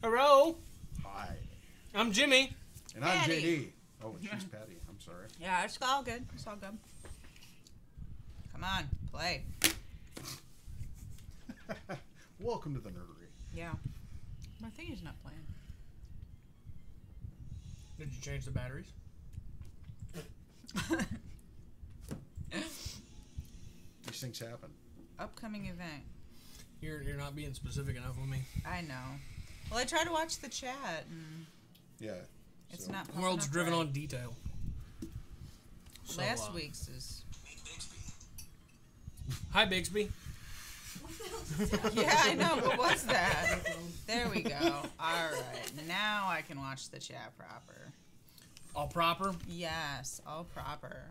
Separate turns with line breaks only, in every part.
Hello.
Hi.
I'm Jimmy.
And I'm JD. Oh, and she's Patty. I'm sorry.
Yeah, it's all good. It's all good. Come on, play.
Welcome to the nerdery.
Yeah. My thing is not playing.
Did you change the batteries?
These things happen.
Upcoming event.
You're not being specific enough with me.
I know. Well, I tried to watch the chat, and
Yeah.
it's
so.
not.
The world's
up
driven
right.
on detail. So,
Last week's is.
Hi, Bixby.
Yeah, I know. What was that? There we go. All right. Now I can watch the chat proper.
All proper?
Yes, all proper.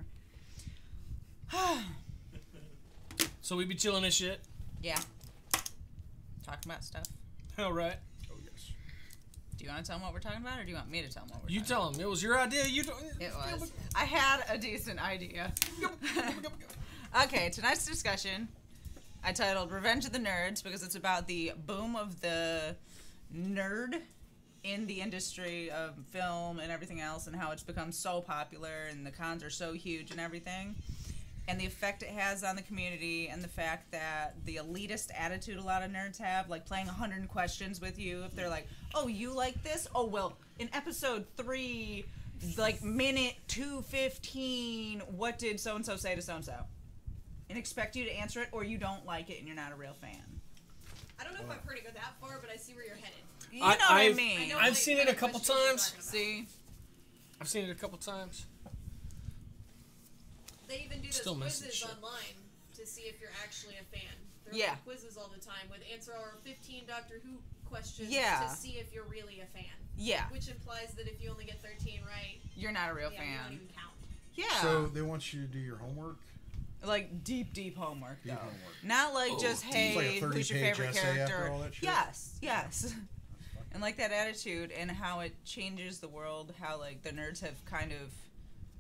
So we be chilling this shit?
Yeah. Talking about stuff.
All right.
Oh, yes.
Do you want to tell them what we're talking about, or do you want me to tell them what we're
You
talking
tell them. It was your idea. You don't.
It was. I had a decent idea. Okay, tonight's discussion I titled Revenge of the Nerds because it's about the boom of the nerd in the industry of film and everything else and how it's become so popular and the cons are so huge and everything. And the effect it has on the community and the fact that the elitist attitude a lot of nerds have, like playing 100 questions with you, if they're like, oh, you like this? Oh, well, in episode 3, like minute 2:15, what did so-and-so say to so-and-so? And expect you to answer it, or you don't like it and you're not a real fan.
I don't know if I've heard it go that far, but I see where you're headed.
You know what I mean.
I know
I've
what
seen
kind
it a
of
couple
questions you're
times.
talking about.
See?
I've seen it a couple times.
They even do those
Still missing
quizzes
shit.
online to see if you're actually a fan. There are
Yeah.
quizzes all the time with answer our 15 Doctor Who questions
Yeah.
to see if you're really a fan.
Yeah.
Which implies that if you only get 13 right,
You're not a real
yeah, you don't
fan.
even count.
Yeah.
So they want you to do your homework?
Like deep homework,
Deep
though.
homework.
Not like just,
It's like
hey,
a 30
who's your
page
favorite
essay after
character?
all that shit?
Yes. And like that attitude and how it changes the world, how like the nerds have kind of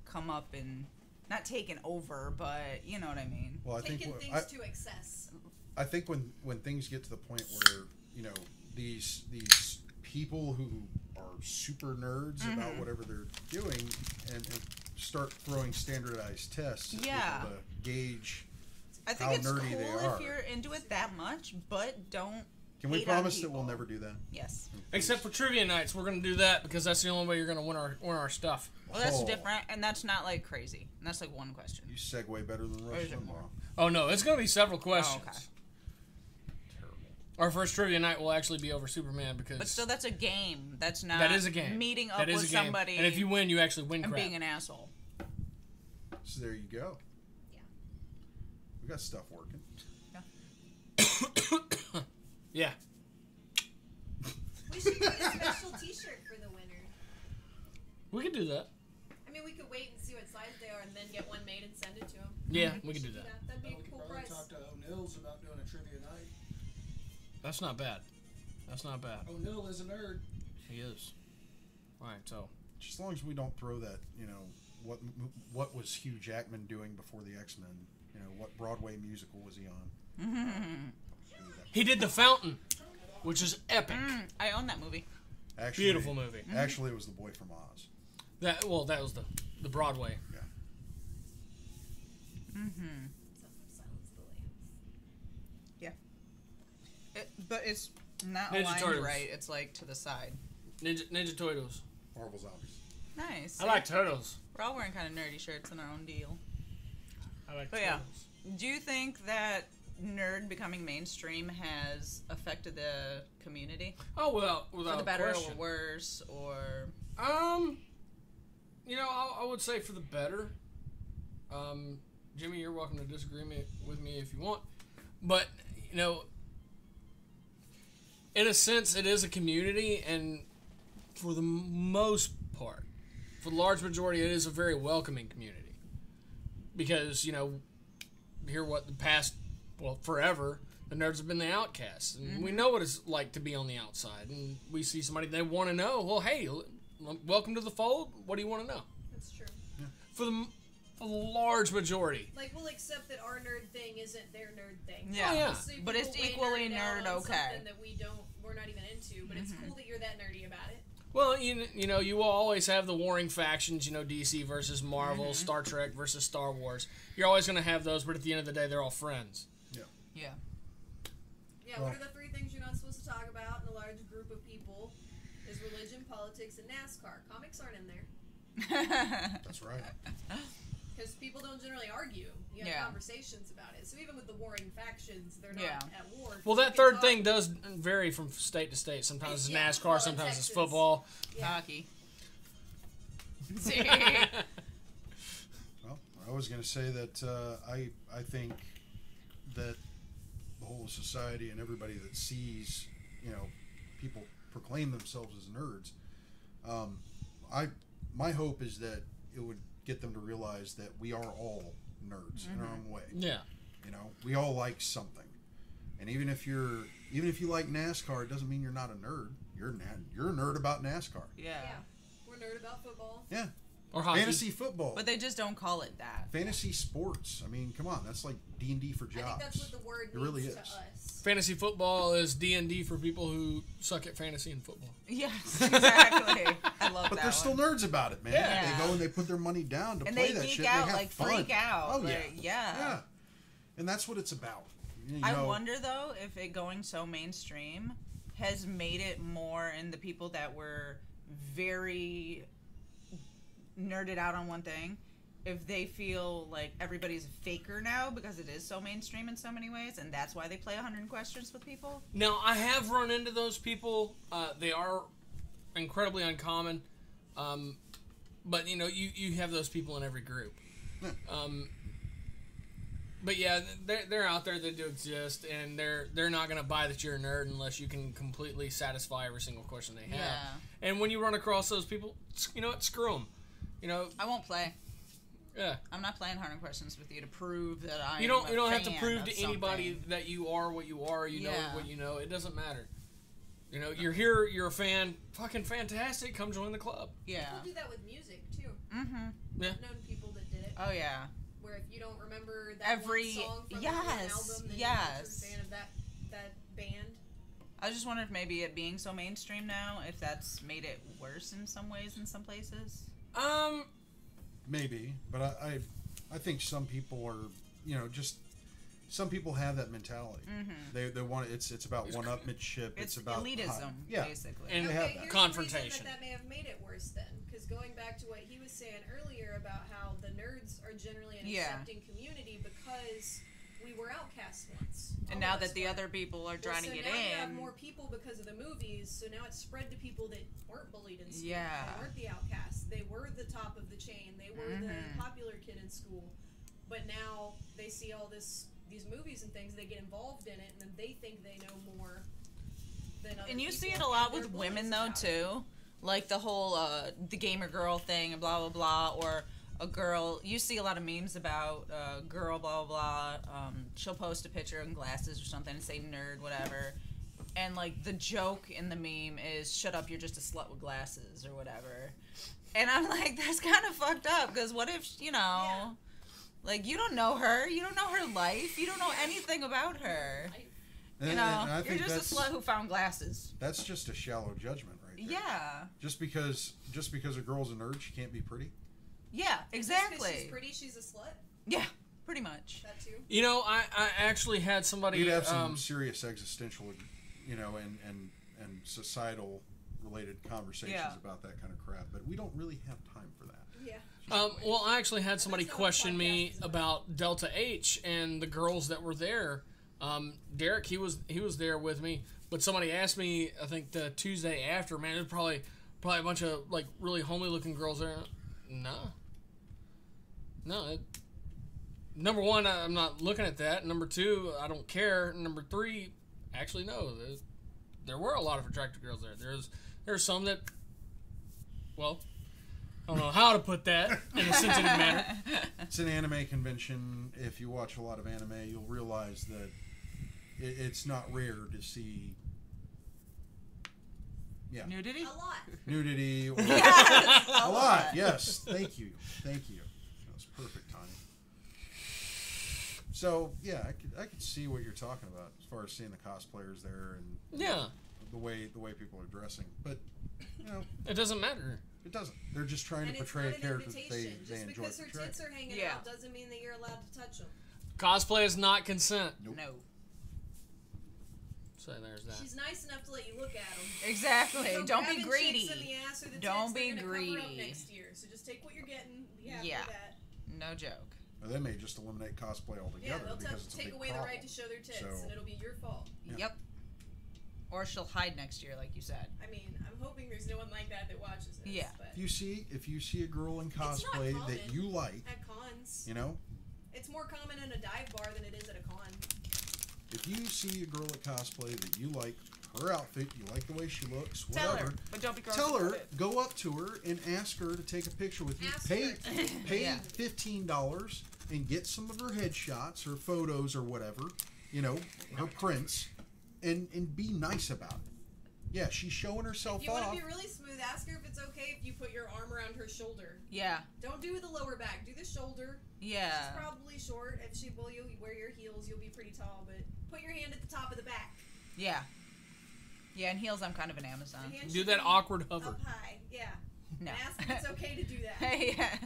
come up and not taken over, but you know what I mean.
Well, I
Taking
think
things to excess.
I think when things get to the point where, you know, these people who are super nerds about whatever they're doing and start throwing standardized tests at
Yeah.
people to gauge
I think
how
it's
nerdy
cool
they
if
are.
you're into it that much, but don't.
Can we
hate on
promise that
people.
we'll never do that?
Yes.
Except for trivia nights, we're gonna do that because that's the only way you're gonna win our stuff.
Well, that's
Oh.
different, and that's not like crazy. And that's like one question.
You segue better than
Or
Rush
is it more?
Limbaugh.
Oh no, it's gonna be several questions.
okay.
Terrible.
Our first trivia night will actually be over Superman because
But still, that's a game. That's not.
that is a game.
Meeting up
That is
with
a game.
somebody.
And if you win, you actually win
and
crap.
being an asshole.
So there you go.
Yeah.
We got stuff working.
Yeah.
We should get a special t-shirt for the winner.
We could do that.
I mean, we could wait and see what size they are and then get one made and send it to them.
Yeah, we could do that.
That'd be
We
a
could
cool
probably
price.
talk to O'Neill's about doing a trivia night.
That's not bad. That's not bad.
O'Neill is a nerd.
He is. All right, so
Just as long as we don't throw that, you know, what was Hugh Jackman doing before the X-Men? You know, what Broadway musical was he on?
he did The Fountain, which is epic.
I own that movie.
Actually,
Beautiful movie.
Actually, it was The Boy from Oz.
That was the Broadway.
Yeah.
Silence the Lambs.
But it's not
Ninja
aligned
Turtles.
right. It's like to the side.
Ninja Turtles.
Marvel Zombies.
Nice.
I like turtles.
We're all wearing kind of nerdy shirts in our own deal.
I like
But yeah.
turtles.
Do you think that nerd becoming mainstream has affected the community?
Oh well, without
For the better
question.
or worse, or
You know, I would say for the better. Jimmy, you're welcome to disagree with me if you want, but you know, in a sense, it is a community, and for the most part, for the large majority, it is a very welcoming community. Because, you know, the past, forever, the nerds have been the outcasts. And we know what it's like to be on the outside. And we see somebody they want to know. Well, hey, welcome to the fold. What do you want to know?
That's true.
For the large majority.
Like, we'll accept that our nerd thing isn't their nerd thing.
yeah,
Oh, yeah.
So
but
people
it's
way
equally
nerd out
nerd
on
okay.
something that we're not even into, but it's cool that you're that nerdy about it.
Well, you know, you will always have the warring factions, you know, DC versus Marvel, Star Trek versus Star Wars. You're always going to have those, but at the end of the day, they're all friends.
Yeah.
Yeah, what are the 3 things you're not supposed to talk about in a large group of people? Is religion, politics, and NASCAR. Comics aren't in there.
That's right.
Because people don't generally argue. You have conversations about it. So even with the warring factions, they're not at war.
Well, that third thing does vary from state to state. Sometimes it's NASCAR,
well,
sometimes it's
Texas.
football.
Hockey.
Well, I was going to say that I think that the whole society and everybody that sees, you know, people proclaim themselves as nerds. My hope is that it would get them to realize that we are all nerds in our own way.
Yeah.
You know, we all like something, and even if you like NASCAR, it doesn't mean you're not a nerd. You're a nerd about NASCAR.
Yeah.
We're nerd about football.
Yeah.
Or hockey.
Fantasy football.
But they just don't call it that.
Fantasy sports. I mean, come on, that's like D&D for jobs.
I think that's what the word
It really
means
is.
to us.
Fantasy football is D&D for people who suck at fantasy and football.
Yes, exactly. I love
But
that
they're still
one.
nerds about it, man.
Yeah.
They go and they put their money down to
And
play
they
that
geek
shit.
out,
they have
like
fun.
freak out.
Oh
like,
yeah.
yeah.
And that's what it's about. You
I
know,
wonder though if it going so mainstream has made it more in the people that were very nerded out on one thing, if they feel like everybody's a faker now because it is so mainstream in so many ways, and that's why they play 100 questions with people.
Now, I have run into those people. They are incredibly uncommon. But, you know, you have those people in every group. But yeah, they're out there, they do exist, and they're not going to buy that you're a nerd unless you can completely satisfy every single question they have.
Yeah.
And when you run across those people, you know what, screw them. You know,
I won't play.
yeah.
I'm not playing 100 questions with you to prove that I'm
You don't
a
have to
fan
prove
of
to anybody
something.
that you are what you are. You know
Yeah.
what you know. It doesn't matter. You know, you're here. You're a fan. Fucking fantastic. Come join the club.
Yeah.
People do that with music, too.
Mm-hmm.
Yeah.
I've known people that did it.
Oh yeah.
Where if you don't remember that
Every-
one song from
yes,
an album, then you're not a true fan of that band.
I just wonder if maybe it being so mainstream now, if that's made it worse in some ways in some places.
maybe, but I think some people are, you know, just some people have that mentality.
Mm-hmm.
They want it's about one-upmanship.
It's
about
elitism,
yeah.
basically.
And
They have
Okay,
that.
here's
Confrontation.
the reason that may have made it worse then, because going back to what he was saying earlier about how the nerds are generally an
Yeah.
accepting community because we were outcasts once.
And
All
now
of us
that the
were.
other people are trying
so
to get
now you have
in,
more people because of the movies, so now it's spread to people that weren't bullied in school.
Yeah.
They weren't the outcasts. They were the top of the chain. They were the popular kid in school. But now they see all these movies and things, they get involved in it, and then they think they know more than other
and you see it
people,
a lot
and they're
with women
bullies
though
about it.
too, like the whole the gamer girl thing and blah blah blah, or a girl. You see a lot of memes about girl blah blah blah. She'll post a picture in glasses or something and say nerd whatever, and like the joke in the meme is "shut up, you're just a slut with glasses" or whatever. And I'm like, that's kind of fucked up because what if
Yeah.
like you don't know her, you don't know her life, you don't know anything about her.
And,
You
and I
know, you're
think
just a slut who found glasses.
that's just a shallow judgment, right there.
Yeah.
Just because a girl's a nerd, she can't be pretty.
Yeah,
Just 'cause
exactly.
she's pretty, she's a slut.
Yeah, pretty much.
That too.
You know, I actually had somebody.
You'd have some serious existential, you know, and societal related conversations
Yeah.
about that kind of crap, but we don't really have time for that.
Yeah.
Well, I actually had somebody
That's not what
question me
podcast is
about Delta H and the girls that were there. Derek, he was there with me, but somebody asked me, I think the Tuesday after, man, there's probably a bunch of like really homely looking girls there. No. Number one, I'm not looking at that. Number two, I don't care. Number three, actually no, there were a lot of attractive girls there. There's some that, well, I don't know how to put that in a sensitive manner.
It's an anime convention. If you watch a lot of anime, you'll realize that it's not rare to see
Nudity?
A lot.
nudity or
Yes,
a lot. Yes, thank you. That was perfect timing. So yeah, I could see what you're talking about as far as seeing the cosplayers there and
Yeah.
the way people are dressing. But you know,
It doesn't matter.
it doesn't. They're just trying
And
to
it's
portray a
not an
character that
invitation.
they
Just
enjoy
because her
portraying.
tits are hanging
Yeah.
out doesn't mean that you're allowed to touch them.
Cosplay is not consent.
Nope.
No.
So there's that.
She's nice enough to let you look at them.
Exactly.
So
Don't be
grabbing
greedy.
chicks in the ass or the
Don't
tits,
be
they're gonna cover up
greedy.
next year. So just take what you're getting. Be happy
Yeah.
with that.
No joke.
Or they may just eliminate cosplay
Yeah,
altogether
they'll
because it's a
take
big
away
problem.
the right to show their tits,
So-
and it'll be your fault.
Yeah.
Yep. Or she'll hide next year, like you said.
I mean, I'm hoping there's no one like that watches this.
Yeah.
But
If you see a girl in
not
cosplay that
common.
you like,
at cons,
you know,
it's more common in a dive bar than it is at a con.
if you see a girl at cosplay that you like her outfit, you like the way she looks,
Tell
whatever.
her, but don't be gross
Tell
about
her,
it.
go up to her and ask her to take a picture with you.
Ask
Pay
her.
pay
Yeah.
$15 and get some of her headshots, her photos, or whatever, you know, her prints, and be nice about it. Yeah, she's showing herself
If you want
off.
to be really smooth, ask her if it's okay if you put your arm around her shoulder.
Yeah.
Don't do the lower back. Do the shoulder.
Yeah.
She's probably short. If she will, you wear your heels. You'll be pretty tall. But put your hand at the top of the back.
Yeah. Yeah, in heels, I'm kind of an Amazon.
The hand
Do
should
that
be
awkward hover.
Up high. Yeah.
No.
And ask if it's okay to do that.
Hey, yeah.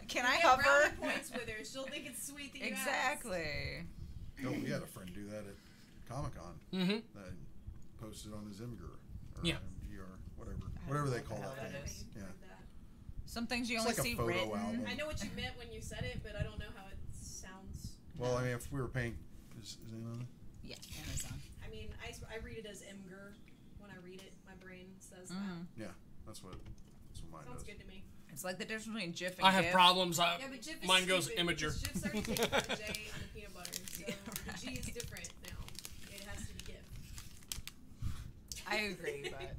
Can I
Get
hover?
brownie points with her. She'll think it's sweet that you asked.
Exactly.
Oh, we had a friend do that at Comic-Con.
Mm-hmm.
That posted on his Imgur. Or
Yeah.
MGR, whatever.
I
Whatever
don't
they
know
call
what the
that
hell
thing.
that is.
Yeah.
Some things you
It's
only
like a
see
photo
written.
album.
I know what you meant when you said it, but I don't know how it sounds.
Well, I mean, if we were paying... Is it on?
Yeah, Amazon.
I mean, I read it as Imgur. When I read it, my brain says that.
Mm-hmm.
That's what mine
Sounds
does.
good to me.
It's like the difference between GIF and
I have
GIF.
problems.
Yeah, but Jif is
Mine goes
stupid
Imager.
because Jif's already taken out the J and the peanut butter, so
Yeah,
the G is different now. It has to be GIF.
I agree, but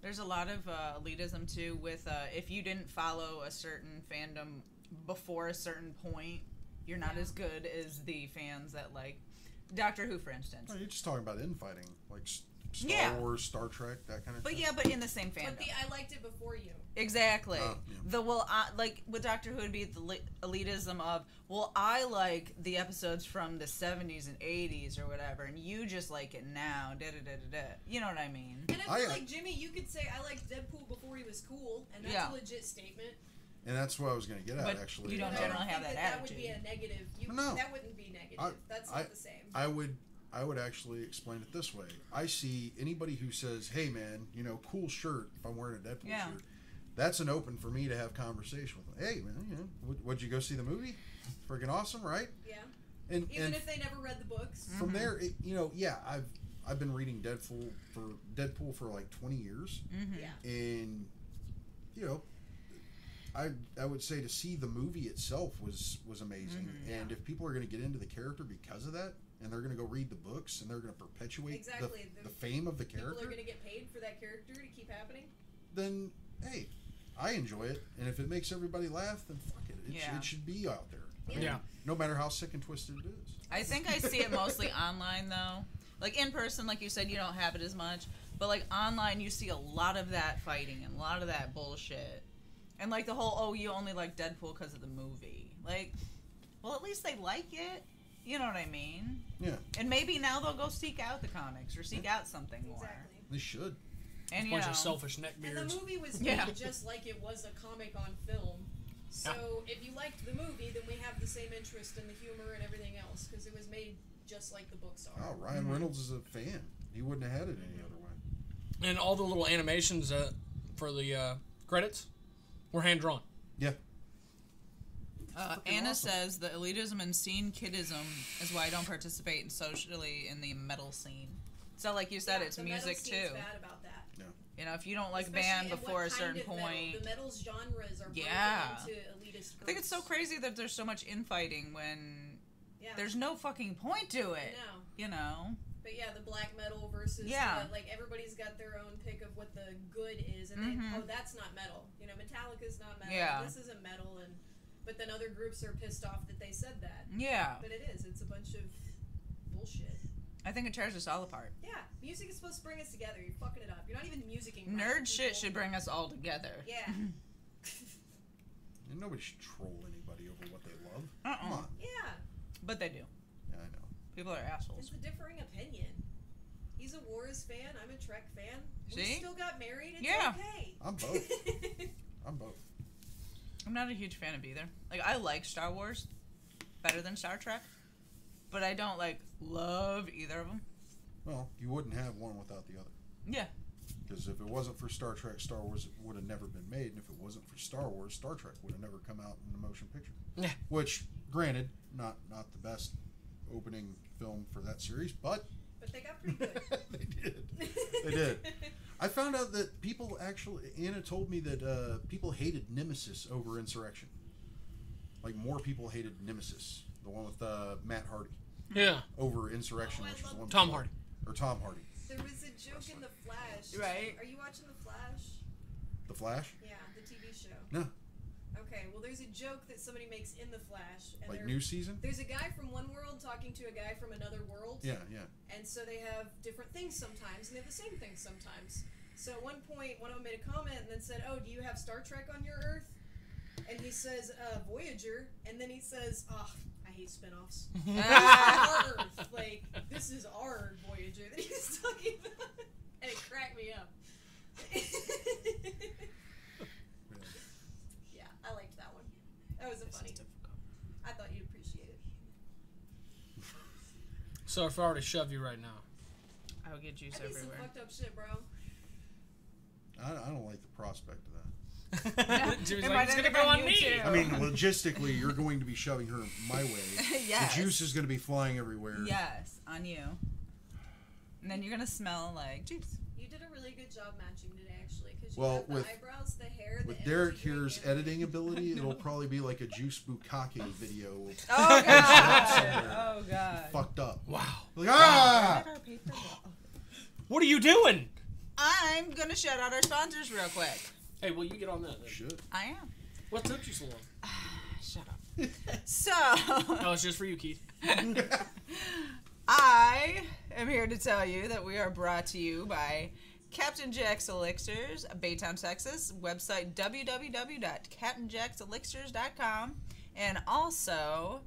there's a lot of elitism too with if you didn't follow a certain fandom before a certain point, you're not
Yeah.
as good as the fans that like Doctor Who, for instance.
No, you're just talking about infighting, like Star
Yeah.
Wars, Star Trek, that kind of
But
thing.
yeah, but in the same fandom.
But I liked it before you.
Exactly.
Yeah.
The like with Doctor Who would be the elitism of I like the episodes from the 70s and 80s or whatever, and you just like it now. Da da da da da. You know what I mean?
And I feel
I-
like Jimmy, you could say I liked Deadpool before he was cool, and that's
Yeah.
a legit statement.
And that's what I was going to get at,
But
actually.
you don't
And I
generally have
think
that
would be a negative.
No.
That wouldn't be negative. That's not the same.
I would actually explain it this way. I see anybody who says, "Hey, man, you know, cool shirt." If I'm wearing a Deadpool
Yeah.
shirt, that's an open for me to have conversation with them. Hey, man, you know, would you go see the movie? Freaking awesome, right?
Yeah.
And
Even
and
if they never read the books.
from there, I've been reading Deadpool for like 20 years,
Mm-hmm.
Yeah.
and you know, I would say to see the movie itself was amazing.
Mm-hmm.
And if people are going to get into the character because of that, and they're going to go read the books, and they're going to perpetuate
Exactly.
the fame of the
People
character,
are going to get paid for that character to keep happening.
then hey, I enjoy it. And if it makes everybody laugh, then fuck it.
Yeah.
It should be out there. I mean,
Yeah.
No matter how sick and twisted it is.
I think I see it mostly online though. Like in person, like you said, you don't have it as much. But like online, you see a lot of that fighting and a lot of that bullshit. And like the whole, you only like Deadpool because of the movie. Like, well, at least they like it. You know what I mean?
Yeah,
And maybe now they'll go seek out the comics or seek out something more.
Exactly.
they should.
And you
bunch
know,
of selfish
And
neckbeards.
the movie was
Yeah.
made just like it was a comic on film. So if you liked the movie, then we have the same interest in the humor and everything else because it was made just like the books are.
Oh, Ryan Reynolds is a fan. He wouldn't have had it any other way.
And all the little animations for the credits were hand drawn.
Yeah.
Anna
awesome.
says the elitism and scene kiddism is why I don't participate in socially in the metal scene. So like you said,
Yeah,
it's
the
music
metal scene's
too.
bad about that.
You know, if you don't like a
Especially
band
in what
before a
kind
certain
of metal.
point.
The metal's genres are
Yeah.
broken into elitist groups.
I think it's so crazy that there's so much infighting when
Yeah.
there's no fucking point to it.
No.
You know?
But yeah, the black metal versus
Yeah.
like everybody's got their own pick of what the good is, and
Mhm.
then that's not metal. You know, Metallica's not metal.
Yeah.
This isn't metal, and but then other groups are pissed off that they said that.
Yeah.
But it is. It's a bunch of bullshit.
I think it tears us all apart.
Yeah, music is supposed to bring us together. You're fucking it up. You're not even musicking. right,
Nerd shit
people.
should bring us all together.
Yeah.
And nobody should troll anybody over what they love. Come
Uh-uh.
on.
Yeah.
But they do.
Yeah, I know.
People are assholes.
It's a differing opinion. He's a Wars fan. I'm a Trek fan. We
See?
still got married. It's
Yeah.
okay.
I'm both. I'm both.
I'm not a huge fan of either. Like, I like Star Wars better than Star Trek, but I don't, like, love either of them.
Well, you wouldn't have one without the other.
Yeah.
Because if it wasn't for Star Trek, Star Wars would have never been made. And if it wasn't for Star Wars, Star Trek would have never come out in the motion picture.
Yeah.
Which, granted, not the best opening film for that series, but
But they got pretty good.
They did. I found out that people actually, Anna told me that people hated Nemesis over Insurrection. Like, more people hated Nemesis, the one with Matt Hardy,
Yeah.
over Insurrection,
Oh, I
which was the
love
one
Tom
before.
Hardy.
Or Tom Hardy.
There was a joke in The Flash.
Right.
Are you watching The Flash?
The Flash?
Yeah, the TV show.
No.
Okay, well, there's a joke that somebody makes in The Flash. And
Like
they're-
new season?
There's a guy from one world talking to a guy from another world.
Yeah, yeah.
And so they have different things sometimes, and they have the same things sometimes. So at one point, one of them made a comment and then said, "Oh, do you have Star Trek on your Earth?" And he says, "Voyager." And then he says, "Oh, I hate spinoffs. Our Earth, like, this is our Voyager that he was talking about." And it cracked me up. Yeah, I liked that one. That was a funny. I thought you'd appreciate it.
So if I were to shove you right now.
I would get juice
That'd be some
everywhere.
fucked up shit, bro.
I don't like the prospect of that.
Jimmy's
It
like,
might
it's gonna
end
go
up
on
on
me.
you, too.
I mean, logistically, you're going to be shoving her my way.
Yes.
The juice is going to be flying everywhere.
Yes, on you. And then you're gonna smell like juice.
You did a really good job matching today, actually, because you
Well,
have the
with-
eyebrows, the hair,
With
the
Derek
energy drink,
here's
and everything.
editing ability, it'll probably be like a Juice Bukake video.
Oh god!
Somewhere.
Oh god!
Fucked up.
Wow.
Like, ah!
Where did our paper go?
What are you doing?
I'm gonna shout out our sponsors real quick.
Hey, well, you get on that then.
Should.
I am.
What took you so long?
Shut up. So,
Oh, it's just for you, Keith.
I am here to tell you that we are brought to you by Captain Jack's Elixirs, Baytown, Texas. Website www.captainjackselixirs.com. And also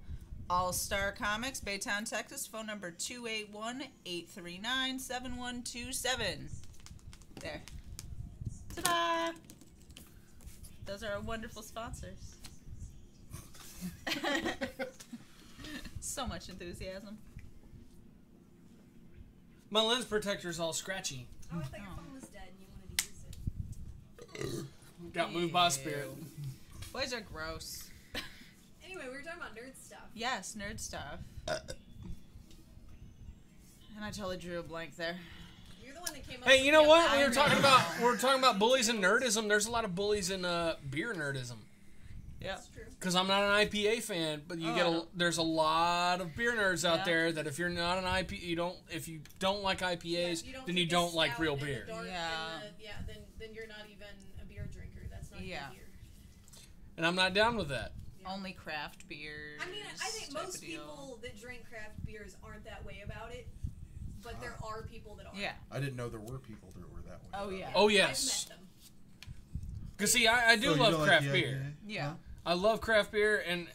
All Star Comics, Baytown, Texas. Phone number 281-839-7127. There. Ta-da! Those are our wonderful sponsors. So much enthusiasm.
My lens protector's all scratchy.
Oh, I thought your phone was dead and you wanted to use it.
Got moved by a spirit.
Boys are gross.
Anyway, we were talking about nerd stuff.
Yes, nerd stuff. And I totally drew a blank there.
You're the one that came up
Hey,
with
you know
the
what?
idea.
We were talking about bullies and nerdism. There's a lot of bullies in beer nerdism.
Yeah.
That's true.
Because I'm not an IPA fan, but you
Oh,
get
I know.
there's a lot of beer nerds out
Yeah.
there that if you're not an IPA, if you don't like IPAs,
Yeah,
then you
take a
don't like
stout
real
and a
beer.
dark
Yeah.
and then you're not even a beer drinker. That's not
Yeah.
even beer.
And I'm not down with that.
Yeah.
Only craft beers.
I mean, I think
type
most
of deal.
people that drink craft beers aren't that way about it, but there are people that are.
Yeah.
I didn't know there were people that were that way.
Oh, yeah.
Oh
I've
yes.
met them.
Because see, I do
So you
love
don't like
craft
the
beer.
IPA?
Yeah.
Huh?
I love craft beer, and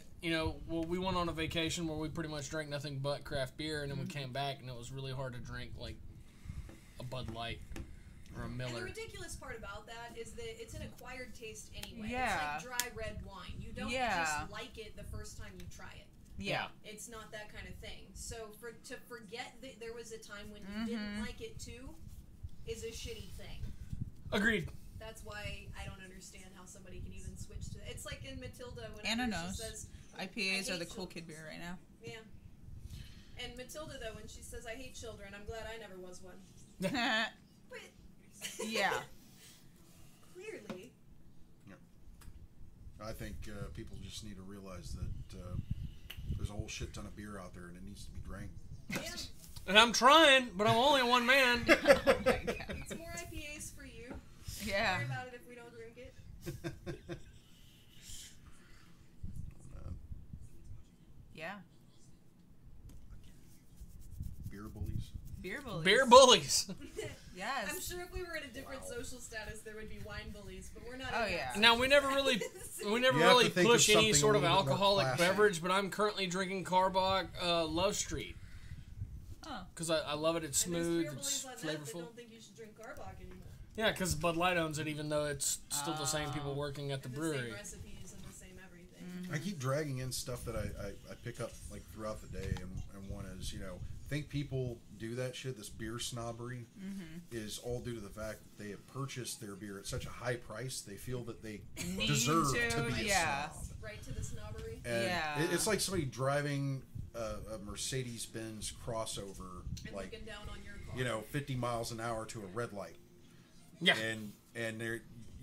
we went on a vacation where we pretty much drank nothing but craft beer, and then we came back, and it was really hard to drink like a Bud Light or a
And the
Miller.
ridiculous part about that is that it's an acquired taste anyway.
Yeah.
It's like dry red wine. You don't
Yeah.
just like it the first time you try it.
Yeah.
It's not that kind of thing. So to forget that there was a time when you didn't like it too is a shitty thing.
Agreed.
That's why I don't understand how somebody can even switch to it. It's like in Matilda when
Anna
she
knows.
says
IPAs
I
are the
hate
cool
children.
kid beer right now.
Yeah. And Matilda though when she says I hate children, I'm glad I never was one.
Yeah.
But clearly.
I think people just need to realize that there's a whole shit ton of beer out there and it needs to be drank.
Yeah.
And I'm trying, but I'm only one man.
Oh my God.
It's more IPAs for you.
Yeah.
Sorry about it if we don't drink it.
Yeah.
Beer bullies.
Beer bullies.
Beer bullies.
Yes.
I'm sure if we were in a different social status, there would be wine bullies, but we're not.
Oh,
in
yeah.
that
Now we never really
You have to think
push
of
any
something
sort
a
of
little bit more
alcoholic
classy.
beverage, but I'm currently drinking Carbach Love Street.
Oh.
Because I love it. It's
And there's
smooth.
beer
It's
boys on that
flavorful.
don't think you should drink Carbach anymore.
Yeah, because Bud Light owns it, even though it's still the same people working at the
And
brewery.
the same recipes and the same everything.
I keep dragging in stuff that I pick up like throughout the day, and one is, you know, think people do that shit. This beer snobbery is all due to the fact that they have purchased their beer at such a high price. They feel that they
Need
deserve
to,
to be
yeah.
a snob.
Right to the snobbery.
And
Yeah.
it's like somebody driving a Mercedes-Benz crossover,
And
like,
looking down on your car.
you know, 50 miles an hour to a red light.
Yeah.
And you're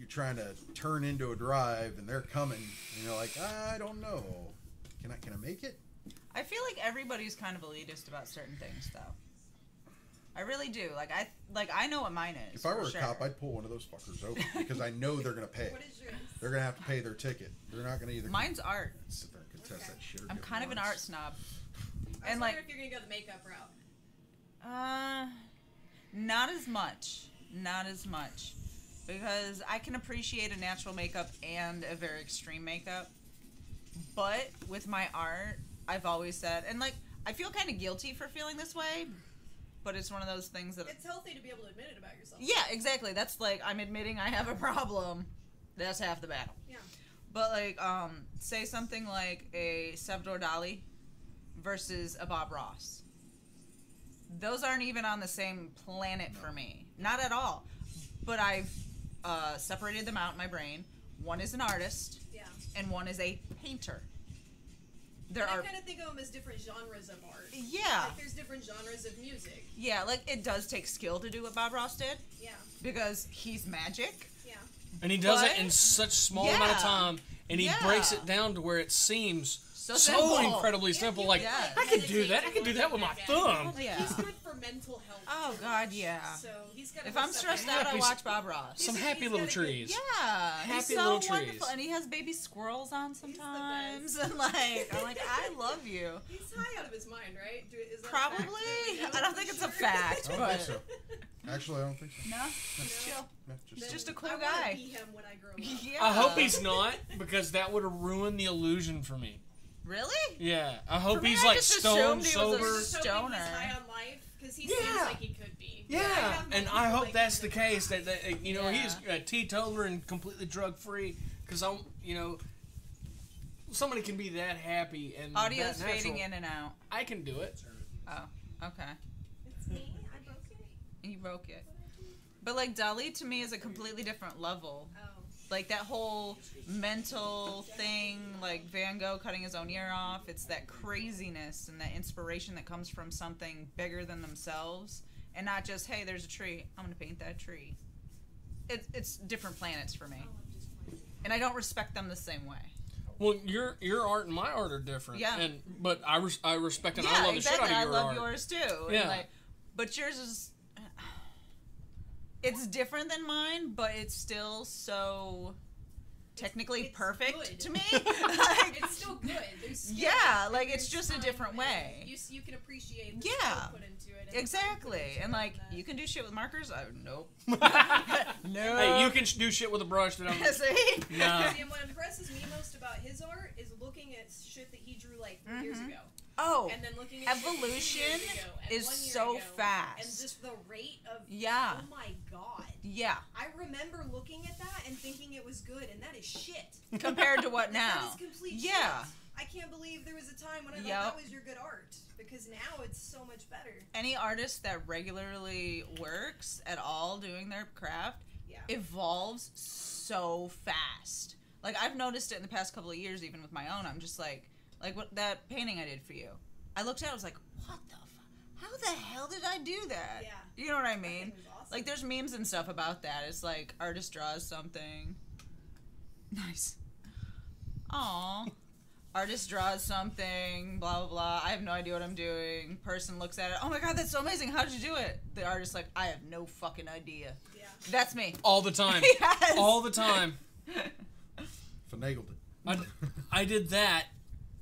trying to turn into a drive, and they're coming, and you're like, I don't know. Can I make it?
I feel like everybody's kind of elitist about certain things, though. I really do. I know what mine is.
If I were
for
a
sure.
cop, I'd pull one of those fuckers over because I know they're gonna pay.
What is yours?
They're gonna have to pay their ticket. They're not gonna either
Mine's art.
sit there and contest
Okay.
that shit. or
I'm
give
kind of an
warrants.
art snob.
I
And
was
like,
wondering if you're gonna go the makeup route.
not as much. Not as much. Because I can appreciate a natural makeup and a very extreme makeup. But with my art, I've always said, and like, I feel kind of guilty for feeling this way, but it's one of those things that...
It's healthy to be able to admit it about yourself.
Yeah, exactly. That's like, I'm admitting I have a problem. That's half the battle.
Yeah.
But like, say something like a Salvador Dali versus a Bob Ross. Those aren't even on the same planet for me. Not at all. But I've separated them out in my brain. One is an artist,
Yeah.
and one is a painter.
I kind of think of them as different genres of art.
Yeah.
Like there's different genres of music.
Yeah, like it does take skill to do what Bob Ross did
Yeah.
because he's magic.
Yeah.
And he does
But-
it in such small amount of
Yeah.
time, and he
Yeah.
breaks it down to where it seems
So
so
simple.
incredibly simple. Like,
Yeah.
I could do that. I could do that with my thumb.
Yeah.
He's good for mental health.
Oh,
too.
God, yeah.
So he's got.
If I'm stressed out, I watch Bob Ross.
Some happy little trees.
Yeah, he's
Happy
so
little trees.
wonderful, and he has baby squirrels on sometimes, and like I'm like, I love you.
He's high out of his mind, right? Is that
Probably.
A fact?
I don't think it's a fact,
I don't
but
think so. Actually, I don't think so.
no, just chill.
Yeah,
He's just a
I
cool
wanna
guy.
be him when I grow up.
Yeah.
I hope he's not, because that would have ruined the illusion for me.
Really.
Yeah, I hope
For me,
he's
I
like
just
stone
assumed he was a
sober.
Just hoping
stoner.
He's high on life because he
Yeah.
seems like he could be. I
Yeah,
have
and
people
I hope
like
that's
him
the
in my
case.
life.
That you know he's a teetotaler and completely drug free. Because I'm, you know, somebody can be that happy and
Audio's
that natural.
fading in and out.
I can do it.
Oh, okay.
It's me. I broke it.
You broke it. But like Dali to me is a completely different level.
Oh.
Like that whole mental thing, like Van Gogh cutting his own ear off, it's that craziness and that inspiration that comes from something bigger than themselves, and not just, hey, there's a tree, I'm gonna paint that tree. It's different planets for me, and I don't respect them the same way.
Well, your art and my art are different.
Yeah.
But I respect and
Yeah,
I love
exactly.
the shit out
I
of your
love
art.
yours too.
Yeah.
And like, but yours is. It's different than mine, but it's still so technically
It's
perfect
good.
to me. Like,
It's still good. There's skill.
yeah, like
There's
it's just a
time,
different
and
way.
You can appreciate the
Yeah.
skill put into it. And the time put
Exactly.
into
And
it
like,
that-
you can do shit with markers. Nope. No.
Hey, you can do shit with a brush that I'm.
See?
Nah.
See, and what impresses me most about his art is looking at shit that he drew like 3 years ago,
Oh,
and then looking at shit that he drew
evolution
2 years ago, and
is
1 year
so
ago,
fast.
and just the rate of
Yeah.
Oh my god!
Yeah.
I remember looking at that and thinking it was good, and that is shit.
Compared to what
That
now?
is complete
Yeah.
shit. I can't believe there was a time when I thought
Yep.
that was your good art, because now it's so much better.
Any artist that regularly works at all doing their craft
Yeah.
evolves so fast. Like I've noticed it in the past couple of years, even with my own. I'm just like what that painting I did for you. I looked at it, I was like, what the how the hell did I do that?
Yeah.
You know what I
That
mean?
thing was awesome.
Like there's memes and stuff about that. It's like artist draws something. Nice. Aw. Artist draws something, blah, blah, blah. I have no idea what I'm doing. Person looks at it. Oh my god, that's so amazing. How did you do it? The artist's like, I have no fucking idea.
Yeah.
That's me.
All the time.
Yes.
All the time.
Finagled it.
I did that,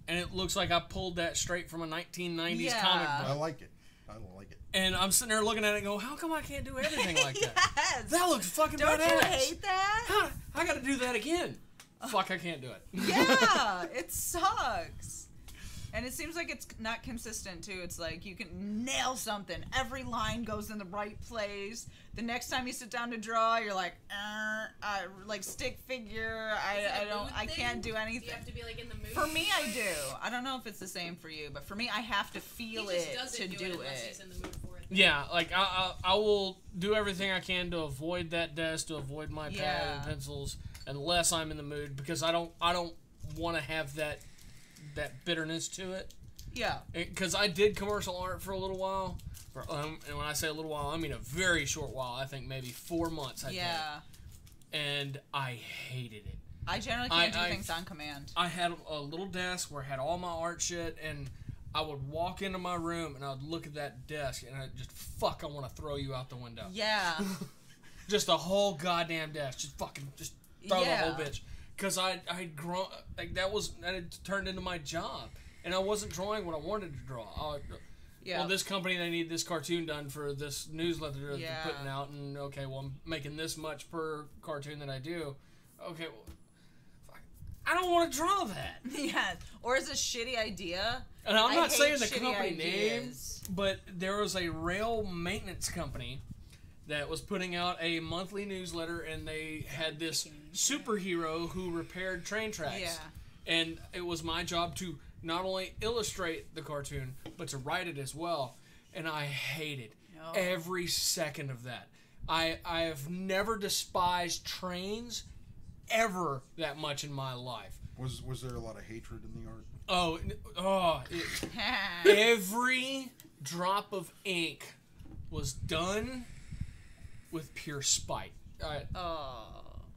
and it looks like I pulled that straight from a 1990s
Yeah.
comic
I
book.
like it. I like it.
And I'm sitting there looking at it and go, how come I can't do everything like that?
Yes.
That looks fucking
Don't
badass.
you hate that?
Huh, I gotta do that again. Fuck, I can't do it.
Yeah, it sucks. And it seems like it's not consistent, too. It's like you can nail something. Every line goes in the right place. The next time you sit down to draw, you're like, like stick figure. I can't do anything.
Do you have to be like in the mood?
For me, I do. I don't know if it's the same for you, but for me, I have to feel it to do it.
Unless he's in the mood for it.
Yeah, like I will do everything I can to avoid that desk, to avoid my pad and pencils, unless I'm in the mood, because I don't want to have that bitterness to it.
Yeah.
Because I did commercial art for a little while, and when I say a little while, I mean a very short while. I think maybe 4 months. I think. And I hated it.
I generally can't do things on command.
I had a little desk where I had all my art shit, and I would walk into my room and I'd look at that desk and I'd just, I want to throw you out the window.
Yeah.
Just the whole goddamn desk. Just throw the whole bitch. Because I'd grown, like that had turned into my job. And I wasn't drawing what I wanted to draw. Well, this company, they need this cartoon done for this newsletter that they're putting out. And okay, well, I'm making this much per cartoon that I do. Okay, well, I don't want to draw that.
Yeah. Or it's a shitty idea.
And I'm not saying the company name, but there was a rail maintenance company that was putting out a monthly newsletter, and they had this superhero who repaired train tracks.
Yeah.
And it was my job to not only illustrate the cartoon, but to write it as well. And I hated every second of that. I have never despised trains ever that much in my life.
Was there a lot of hatred in the art?
Every drop of ink was done with pure spite.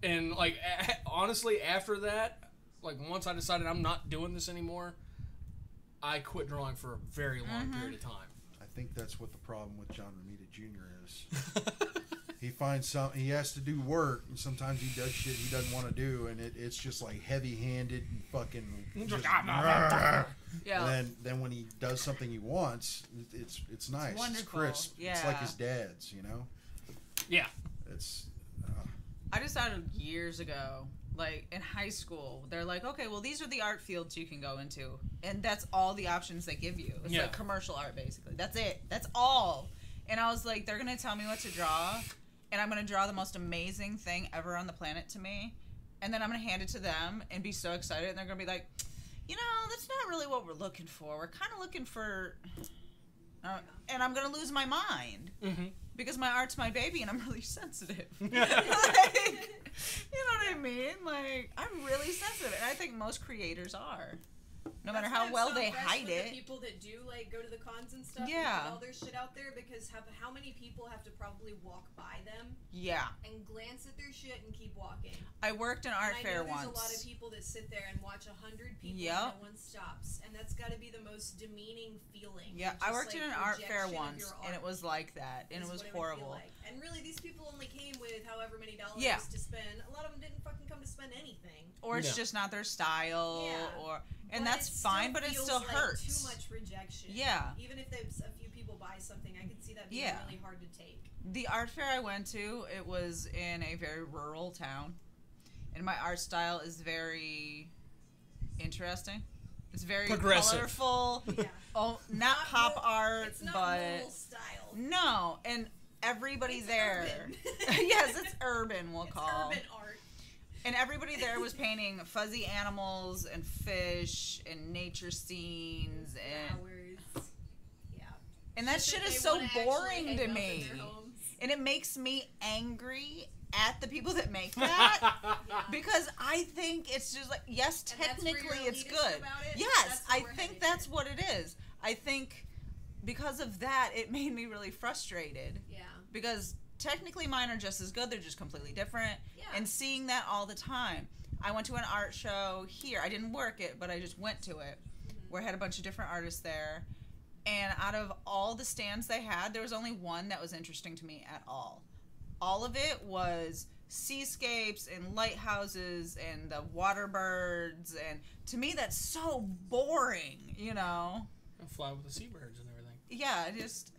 And like honestly, after that, like once I decided I'm not doing this anymore, I quit drawing for a very long period of time.
I think that's what the problem with John Romita Jr. is. He has to do work, and sometimes he does shit he doesn't want to do, and it's just like heavy-handed and fucking. And then when he does something he wants, it's nice. It's crisp.
Yeah.
It's like his dad's, you know.
Yeah.
It's.
I decided years ago, like in high school, they're like, okay, well, these are the art fields you can go into, and that's all the options they give you. It's like commercial art, basically. That's it. That's all. And I was like, they're gonna tell me what to draw. And I'm going to draw the most amazing thing ever on the planet to me. And then I'm going to hand it to them and be so excited. And they're going to be like, you know, that's not really what we're looking for. We're kind of looking for... and I'm going to lose my mind. Mm-hmm. Because my art's my baby and I'm really sensitive. Like, you know what I mean? Like, I'm really sensitive. And I think most creators are. No matter how well they hide it.
The people that do like go to the cons and stuff, and put all their shit out there, because how many people have to probably walk by them, and glance at their shit and keep walking.
I worked an art fair once.
There's a lot of people that sit there and watch 100 people and no one stops, and that's got to be the most demeaning feeling. Yeah,
I worked in an art fair once, and it was like that, and it was horrible.
And really, these people only came with however many dollars to spend. A lot of them didn't fucking come to spend anything,
or it's just not their style, and that's fine, but it still hurts.
Too much rejection.
Yeah.
Even if a few people buy something, I could see that being really hard to take.
The art fair I went to, it was in a very rural town, and my art style is very interesting. It's very colorful. Not pop art,
it's not
but
style.
No, and everybody there. Yes, it's urban. We'll call
urban art.
And everybody there was painting fuzzy animals and fish and nature scenes and
flowers. Yeah.
And that shit is so boring to me. And it makes me angry at the people that make that because I think it's just like, yes, technically it's good. Yes, I think that's what it is. I think because of that, it made me really frustrated. Yeah. Because technically mine are just as good. They're just completely different. Yeah. And seeing that all the time. I went to an art show here. I didn't work it, but I just went to it where I had a bunch of different artists there. And out of all the stands they had, there was only one that was interesting to me at all. All of it was seascapes and lighthouses and the water birds. And to me, that's so boring, you know?
And fly with the seabirds and everything.
Yeah, just...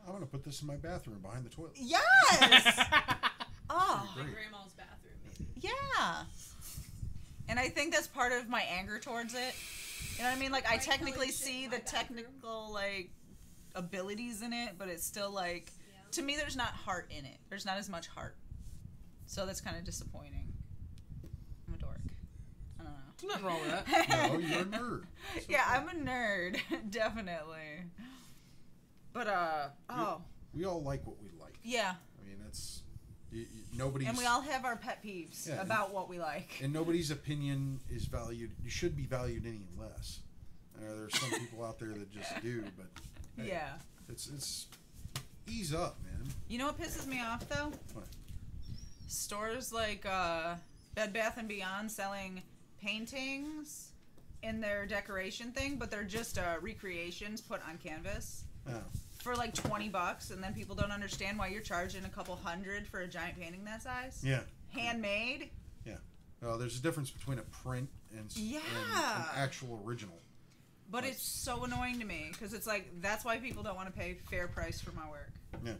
I'm going to put this in my bathroom behind the toilet.
Yes! Oh.
My grandma's bathroom, maybe.
Yeah. And I think that's part of my anger towards it. You know what I mean? Like, I
Right,
technically
colored shit
see
in
the
my bathroom.
technical, like, abilities in it, but it's still, like,
Yeah.
to me, there's not heart in it. There's not as much heart. So that's kind of disappointing. I'm a dork. I don't know.
There's nothing wrong with that.
No, you're a nerd. It's
Yeah,
okay.
I'm a nerd. Definitely. But,
We all like what we like.
yeah.
I mean, that's nobody's.
And we all have our pet peeves
Yeah,
about what we like.
and nobody's opinion is valued. You should be valued any less. There's some people out there that just do, but hey,
Yeah.
it's ease up, man.
You know what pisses me off, though?
What?
Stores like Bed Bath & Beyond selling paintings in their decoration thing, but they're just recreations put on canvas
Oh,
for like $20, and then people don't understand why you're charging a couple $100 for a giant painting that size.
yeah.
Handmade.
There's a difference between a print and
Yeah.
an actual original.
But it's so annoying to me because it's like that's why people don't want to pay fair price for my work.
Yeah.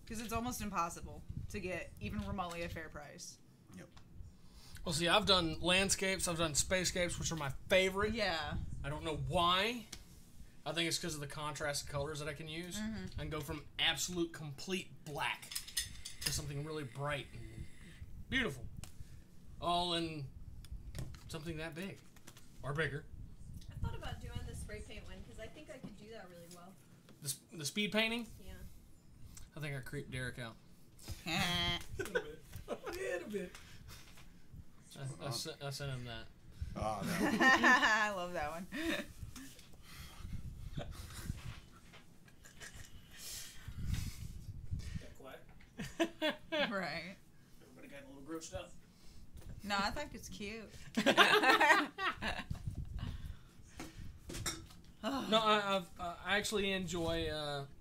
Because it's almost impossible to get even remotely a fair price.
Well, see, I've done landscapes, I've done spacescapes, which are my favorite.
Yeah.
I don't know why. I think it's because of the contrast of colors that I can use. I can go from absolute complete black to something really bright and beautiful. All in something that big. Or bigger.
I thought about doing the spray paint one because I think I could do that really well.
The speed painting,
Yeah.
I think I creeped Derek out.
A little bit. A bit.
I sent him that.
Ah, no.
I love that one.
Got quiet.
Right.
Everybody got a little grossed up.
No, I think it's cute.
No, I actually enjoy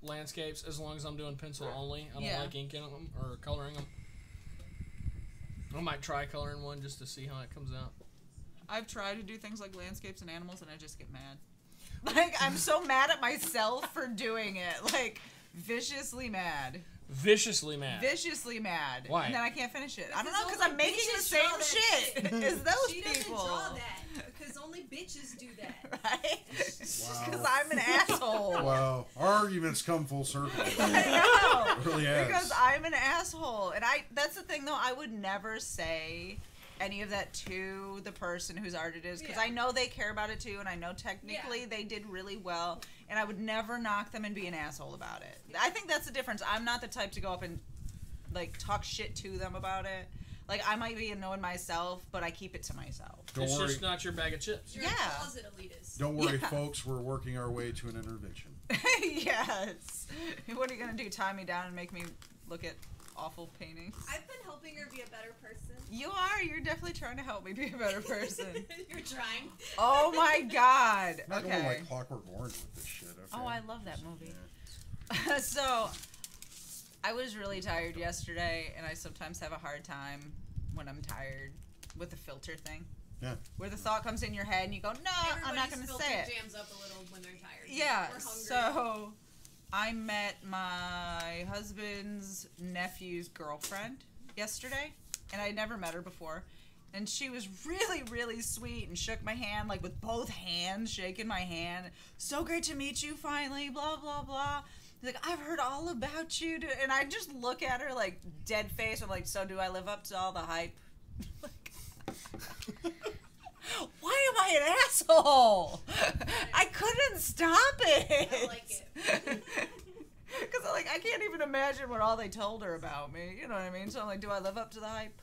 landscapes as long as I'm doing pencil only. I don't
Yeah.
like inking them or coloring them. I might try coloring one just to see how it comes out.
I've tried to do things like landscapes and animals, and I just get mad. Like, I'm so mad at myself for doing it. Like, viciously mad.
Viciously mad.
Viciously mad.
Why?
And then I can't finish it. I don't know,
Because
because I'm
only
making the
bitches
same
draw that
shit
shit.
as those
She
people.
doesn't draw that because only bitches do that.
Right?
Wow.
Because I'm an asshole.
Wow, our arguments come full circle.
I know.
It really has.
Because I'm an asshole. And that's the thing, though. I would never say any of that to the person whose art it is. Because
Yeah.
I know they care about it, too. And I know technically
Yeah.
they did really well. And I would never knock them and be an asshole about it. I think that's the difference. I'm not the type to go up and, like, talk shit to them about it. Like, I might be annoyed myself, but I keep it to myself.
Don't
It's
worry,
just not your bag of chips.
You're
Yeah.
a closet elitist.
don't worry,
Yeah.
folks. We're working our way to an intervention.
Yes. What are you going to do? Tie me down and make me look at awful paintings?
I've been helping her be a better person.
You are. You're definitely trying to help me be a better person.
You're trying.
Oh my god.
I'm not going
Okay.
like Clockwork Orange with this shit. Okay?
Oh, I love that movie.
Yeah.
So, I was really tired yesterday, and I sometimes have a hard time when I'm tired with the filter thing.
Yeah.
Where the thought comes in your head, and you go, no, I'm not going to
Everybody's
say it.
filter jams up a little when they're tired.
Yeah,
Or hungry.
so I met my husband's nephew's girlfriend yesterday, and I'd never met her before. And she was really, really sweet and shook my hand, like with both hands, shaking my hand. So great to meet you finally, blah, blah, blah. Like, I've heard all about you. And I just look at her like dead face. I'm like, so do I live up to all the hype? Like, why am I an asshole? I couldn't stop it.
I like it.
Because like I can't even imagine what all they told her about me. You know what I mean? So I'm like, do I live up to the hype?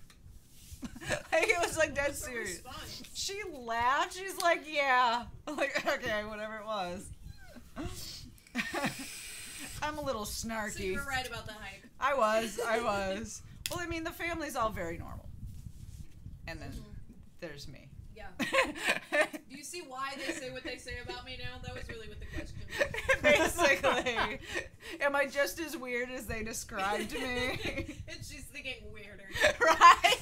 Like, it was like dead
So
serious.
response.
She laughed. She's like, yeah. I'm like, okay, whatever it was. I'm a little
So
snarky.
you were right about the hype.
I was. Well, I mean, the family's all very normal. And then there's me.
Yeah. Do you see why they say what they say about me now? That was really what the question was.
Basically. Am I just as weird as they described me?
And she's thinking weirder.
Right?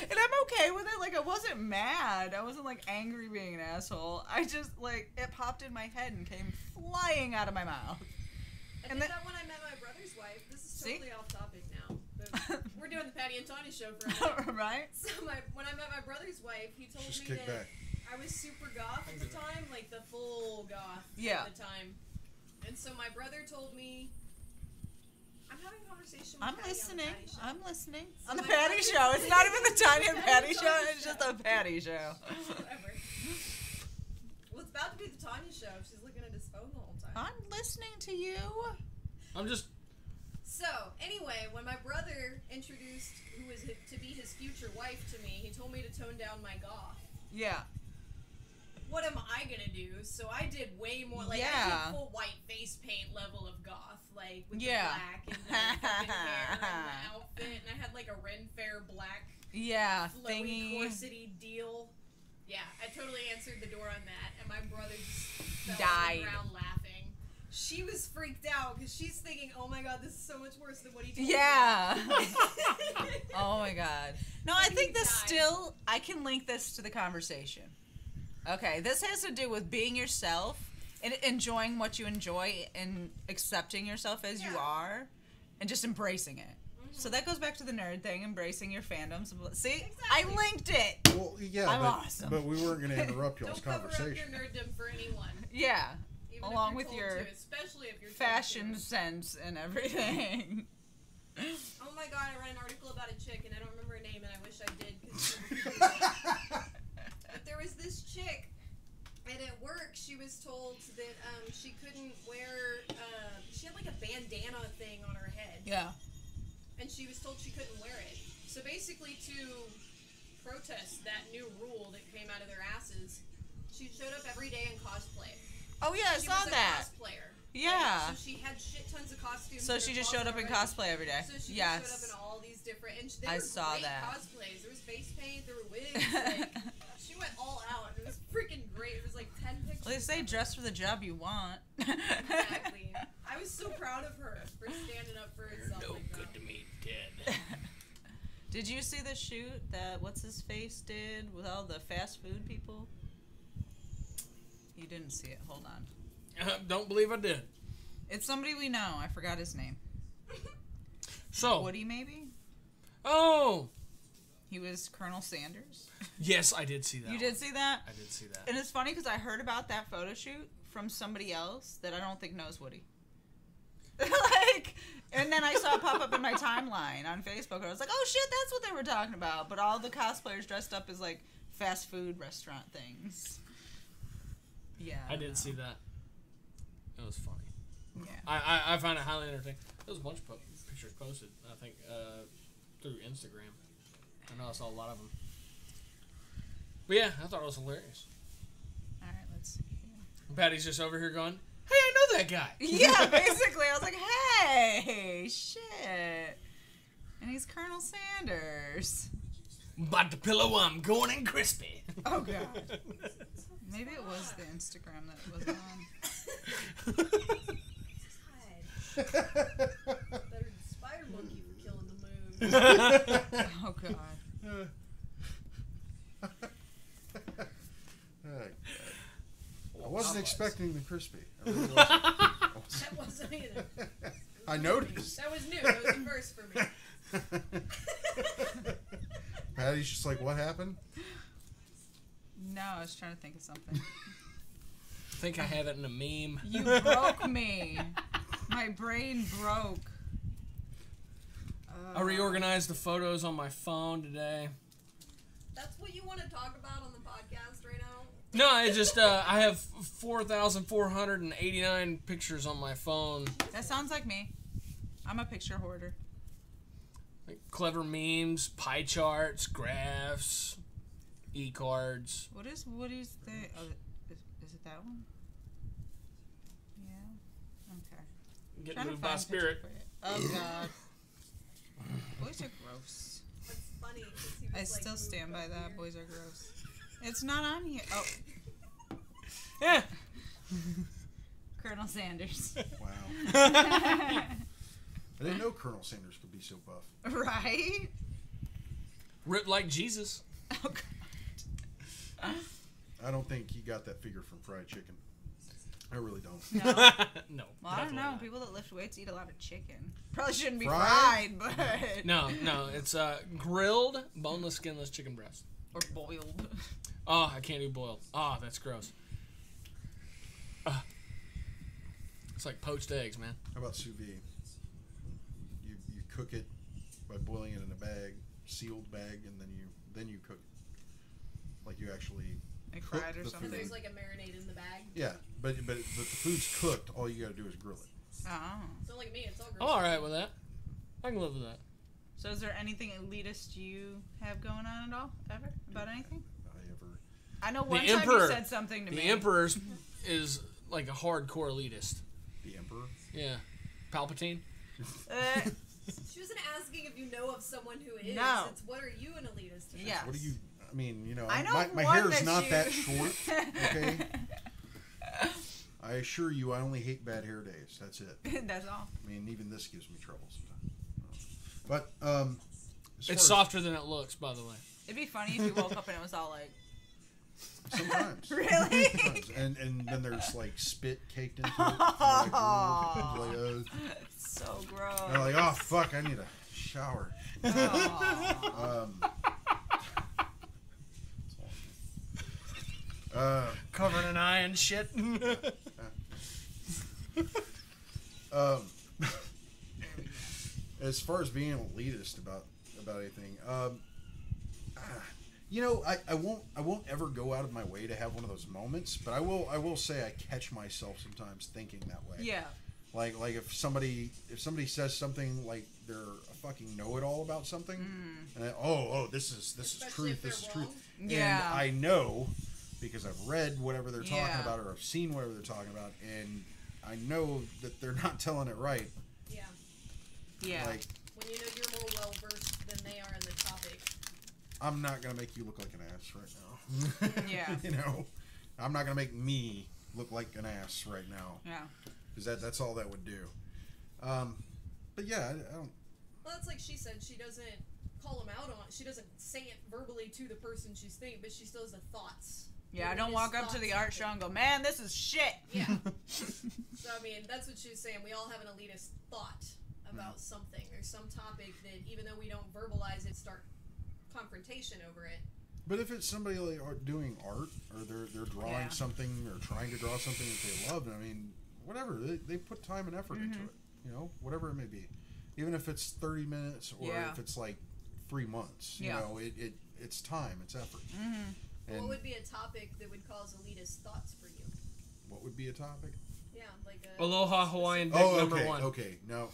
And I'm okay with it. Like, I wasn't mad. I wasn't, like, angry being an asshole. I just, like, it popped in my head and came flying out of my mouth.
I
And
did
then-
that when I met my brother's wife. This is
See?
totally off topic now. But we're doing the Patty and Tawny show for a minute.
Right?
So when I met my brother's wife, he told
Just
me
kick
that
back.
I was super goth at the time, like the full goth
Yeah.
at the time. And so my brother told me, I'm having a conversation with
I'm
Patty
listening.
on the Patty Show.
I'm listening.
So
On the
my
Patty
brother-
Show. It's not even the Tanya and Patty Show.
Tanya
It's just
Show.
a Patty Show.
Whatever. Well, it's about to be the Tanya Show. She's looking at his phone the whole time.
I'm listening to you.
I'm just.
So, anyway, when my brother introduced who was to be his future wife to me, he told me to tone down my goth.
Yeah.
What am I gonna do? So I did way more, like, I
Yeah.
did full white face paint level of goth, like, with
Yeah.
the black and the fucking hair and the outfit, and I had, like, a Ren Fair black
Yeah.
flowy
Thingy.
corsety deal. Yeah, I totally answered the door on that, and my brother just fell on
Died.
the ground laughing. She was freaked out because she's thinking, "Oh my god, this is so much worse than what he told
Yeah.
me."
Oh my god. No, I
He
think this
died.
still, I can link this to the conversation. Okay, this has to do with being yourself and enjoying what you enjoy and accepting yourself as you
Yeah.
are and just embracing it. So that goes back to the nerd thing, embracing your fandoms. See, I
Exactly.
linked it.
Well, yeah,
I'm
but,
awesome.
but we weren't going to interrupt y'all's
Don't cover up your
conversation.
nerddom for anyone,
Yeah,
even
Along
if
with
you're told
your
to, especially if you're told
fashion
to.
sense and everything.
Oh my god, I read an article about a chick, and I don't remember her name, and I wish I did. 'Cause but there was this chick, and at work she was told that she couldn't wear. She had like a bandana thing on her head,
Yeah.
and she was told she couldn't wear it. So basically, to protest that new rule that came out of their asses, she showed up every day in cosplay.
Oh yeah, I
She
saw
was a
that.
cosplayer.
Yeah.
So she had shit tons of costumes.
So
in
she
her
just showed up
closet
in
already.
cosplay every day.
So she
Yes.
just showed up in all these different. And they
I
were
saw
great
that.
cosplays. There was face paint. There were wigs. Like, she went all out. It was freaking great. It was like 10 pictures.
Well, they say dress for the job you want.
Exactly. I was so proud of her for standing up for herself.
No
like
good
that.
to me, dead.
Did you see the shoot that what's his face did with all the fast food people? You didn't see it. Hold on.
Don't believe I did.
It's somebody we know. I forgot his name.
So.
Woody, maybe?
Oh.
He was Colonel Sanders.
Yes, I did see that.
You did see that?
I did see that.
And it's funny because I heard about that photo shoot from somebody else that I don't think knows Woody. Like, and then I saw it pop up in my timeline on Facebook, and I was like, "Oh shit, that's what they were talking about." But all the cosplayers dressed up as like fast food restaurant things. Yeah,
I did see that. It was funny.
Yeah,
I find it highly entertaining. There was a bunch of pictures posted, I think, through Instagram. I know I saw a lot of them. But yeah, I thought it was hilarious.
all right, let's see.
Patty's just over here going, "Hey, I know that guy."
Yeah, basically, I was like, "Hey, shit," and he's Colonel Sanders.
About the pillow, I'm going in crispy.
Oh god. Maybe it was the Instagram that was on.
God. Better than Spider Monkey for killing the moon.
Oh god.
I wasn't expecting the crispy. I really wasn't.
That wasn't either.
I noticed.
That was new. That was a first for me.
Patty's just like, what happened?
No, I was trying to think of something.
I think I have it in a meme.
You broke me. My brain broke.
I reorganized the photos on my phone today.
That's what you want to talk about on the podcast right now?
No, it just, I have 4,489 pictures on my phone.
That sounds like me. I'm a picture hoarder.
Like clever memes, pie charts, graphs, e-cards.
What is Woody's thing? Oh, is it that one? Yeah. Okay.
Get
Trying to
moved by
find a picture
spirit.
for you. Oh god. Boys are gross.
That's funny. 'Cause he was,
I
like,
still
moved
stand by
up
that.
here.
Boys are gross. It's not on here. Oh,
Yeah.
Colonel Sanders.
Wow. I didn't know Colonel Sanders could be so buff.
Right?
Ripped like Jesus.
Oh god.
I don't think he got that figure from fried chicken. I really don't.
No.
No.
Well, I don't
definitely
know.
not.
People that lift weights eat a lot of chicken. Probably shouldn't be
Fried?
fried, but
No, it's grilled, boneless, skinless chicken breast.
or boiled.
Oh, I can't do boiled. Oh, that's gross. It's like poached eggs, man.
How about sous vide? You cook it by boiling it in a bag, sealed bag, and then you cook it. Like you actually
Like
cook
fried or
the
something?
food.
There's like a marinade in the bag.
Yeah, but the food's cooked. All you got to do is grill it.
Oh.
So like me, it's all
I'm
gross.
alright with that. I can live with that.
So is there anything elitist you have going on at all? Ever? About anything? I know one time
Emperor.
you said something to me.
The Emperor's is like a hardcore elitist.
The Emperor?
Yeah. Palpatine?
She wasn't asking if you know of someone who is.
No.
It's what are you an elitist about?
Yes.
What do you... I mean, you know,
I know
my
one
hair is
that
not
you-
that short, okay? I assure you, I only hate bad hair days. That's it.
That's all.
I mean, even this gives me trouble sometimes. But, as far
It's
as-
softer than it looks, by the way.
It'd be funny if you woke up and it was all like,
Sometimes.
really?
Sometimes. And then there's, like, spit caked into it. Like,
So gross.
you're like, oh, fuck, I need a shower.
Aw.
Covered in eye and shit.
As far as being elitist about anything, you know, I won't ever go out of my way to have one of those moments, but I will say I catch myself sometimes thinking that way.
Yeah.
Like if somebody says something like they're a fucking know-it-all about something, and this is
Especially if
truth, this is
they're
truth,
wrong.
Yeah.
and I know because I've read whatever they're talking
Yeah.
about or I've seen whatever they're talking about, and I know that they're not telling it right.
Yeah.
Yeah.
Like,
When you know you're more well versed than they are in the topic.
I'm not gonna make you look like an ass right now.
Yeah.
You know, I'm not gonna make me look like an ass right now.
Yeah.
Because that's all that would do. But yeah, I don't.
Well, that's like she said. She doesn't call them out on. She doesn't say it verbally to the person she's thinking, but she still has the thoughts.
Yeah, I
The
don't
elitist
walk up to
thoughts
the
of
art
it.
show and go, man, this is shit.
Yeah. So I mean, that's what she's saying. We all have an elitist thought about something or some topic that, even though we don't verbalize it, start confrontation over it.
But if it's somebody like doing art or they're drawing
Yeah.
something or trying to draw something that they love, I mean, whatever, they put time and effort into it. You know, whatever it may be, even if it's 30 minutes or
Yeah.
if it's like 3 months. You
Yeah.
know, it's time, it's effort. And
What would be a topic that would cause elitist thoughts for you?
what would be a topic?
Yeah, like a
Aloha Hawaiian Dick
Oh,
number
okay,
one.
okay. No.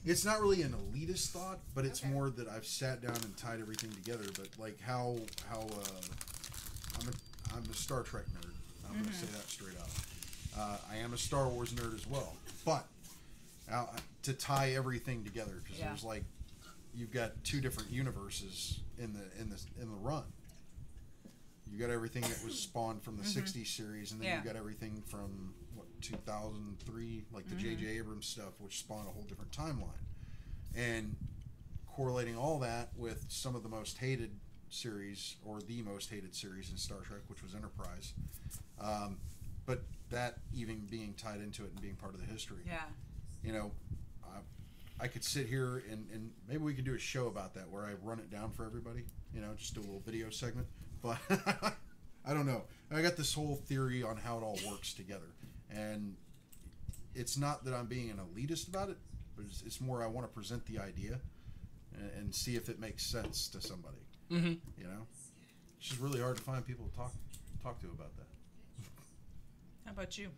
It's not really an elitist thought, but it's more that I've sat down and tied everything together. But like how I'm a Star Trek nerd. I'm gonna say that straight up. I am a Star Wars nerd as well. But to tie everything together, because
Yeah.
there's like you've got two different universes in the run. You got everything that was spawned from the '60s series, and then
Yeah.
you got everything from 2003, like the J.J. Abrams stuff, which spawned a whole different timeline. And correlating all that with some of the most hated series, or the most hated series in Star Trek, which was Enterprise. But that even being tied into it and being part of the history.
Yeah.
You know, I could sit here and maybe we could do a show about that where I run it down for everybody. You know, just do a little video segment. But I don't know. I got this whole theory on how it all works together. And it's not that I'm being an elitist about it, but it's more I want to present the idea and see if it makes sense to somebody.
Mm-hmm.
You know? It's just really hard to find people to talk to about that.
How about you?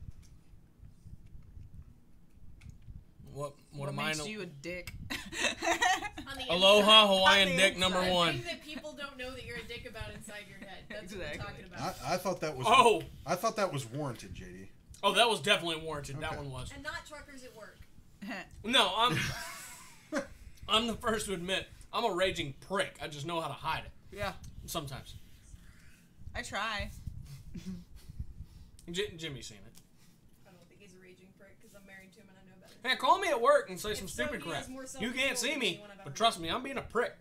What
What
am I?
makes you a dick?
on the
Aloha
inside.
Hawaiian
On the
Dick number
inside.
one.
Thing that people don't know that you're a dick about inside your head. That's what
Exactly.
we're talking about.
I thought that was
Oh!
I thought that was warranted, JD.
Oh, that was definitely warranted. That
Okay.
one was.
And not truckers at work.
No, I'm the first to admit I'm a raging prick. I just know how to hide it
Yeah.
sometimes.
I try.
Jimmy's seen it.
I don't think he's a raging prick because I'm married to him and I know better.
Hey, call me at work and say some
If so,
stupid
he
crap.
has more
You can't
self-control
see
than
me,
anyone I've ever
but trust me, I'm being a prick.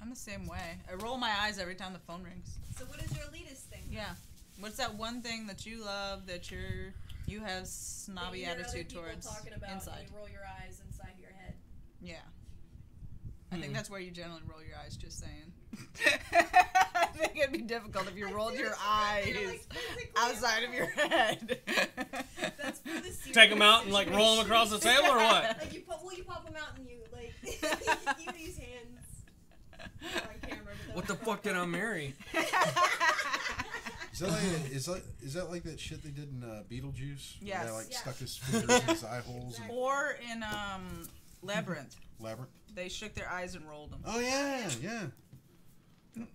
I'm the same way. I roll my eyes every time the phone rings.
So what is your elitist thing?
Yeah. What's that one thing that you love that you have
That you
snobby
hear other
attitude
people
towards
talking about
inside?
And you roll your eyes inside your head.
Yeah. I think that's where you generally roll your eyes, just saying. I think it'd be difficult if you rolled your eyes outside of your head.
That's for the serious
Take them out and like roll them across the table or what?
Like you pop them out and you like you use hands on camera.
What the fuck did I marry?
Is that like that shit they did in Beetlejuice?
Yes.
Where they like
Yeah.
stuck his fingers in his eye holes. And
Or in Labyrinth,
Labyrinth.
they shook their eyes and rolled them.
Oh yeah, yeah.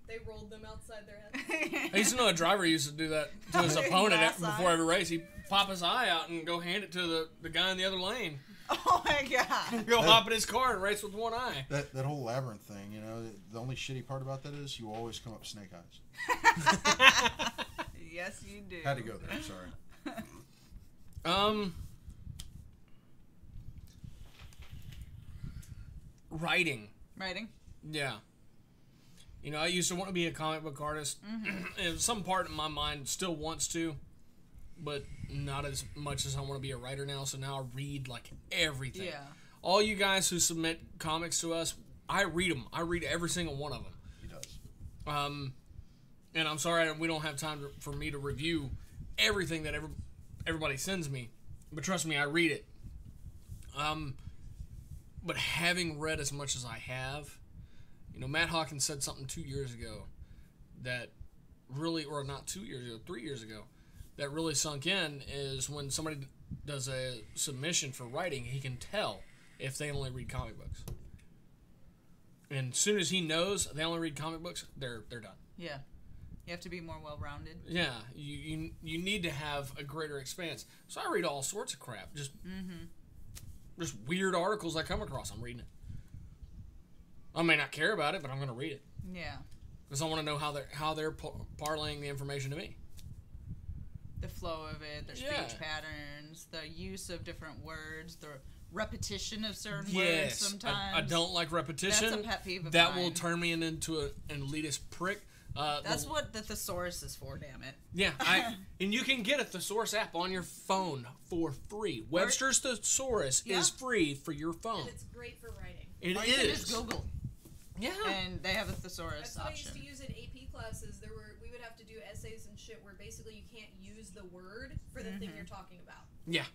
They rolled them outside their head.
I used to know a driver used to do that to his opponent
Glass eye.
before every race. He'd pop his eye out and go hand it to the guy in the other lane.
Oh my god.
Go hop in his car and race with one eye.
That whole Labyrinth thing, you know, the only shitty part about that is you always come up snake eyes.
Yes, you do.
Had to go there. Sorry.
Writing.
Writing?
Yeah. You know, I used to want to be a comic book artist. And some part of my mind still wants to, but not as much as I want to be a writer now. So now I read like everything.
Yeah.
All you guys who submit comics to us, I read them. I read every single one of them.
He does.
And I'm sorry we don't have time for me to review everything that everybody sends me. But trust me, I read it. But having read as much as I have, you know, Matt Hawkins said something 2 years ago that really, or not 2 years ago, 3 years ago, that really sunk in is when somebody does a submission for writing, he can tell if they only read comic books. And as soon as he knows they only read comic books, they're done.
Yeah. You have to be more well-rounded.
Yeah, you need to have a greater expanse. So I read all sorts of crap, just weird articles I come across. I'm reading it. I may not care about it, but I'm going to read it
Yeah.
because I want to know how they're parlaying the information to me.
The flow of it, their speech patterns, the use of different words, the repetition of certain words sometimes.
I don't like repetition.
That's a pet peeve of
that
mine.
will turn me into an elitist prick.
That's what the thesaurus is for, damn it.
Yeah, and you can get a thesaurus app on your phone for free. Webster's Thesaurus is free for your phone.
And it's great for writing.
It
Or you can
is.
just Google.
Yeah.
And they have a thesaurus
That's what
option.
I used to use in AP classes. We would have to do essays and shit where basically you can't use the word for the thing you're talking about.
Yeah.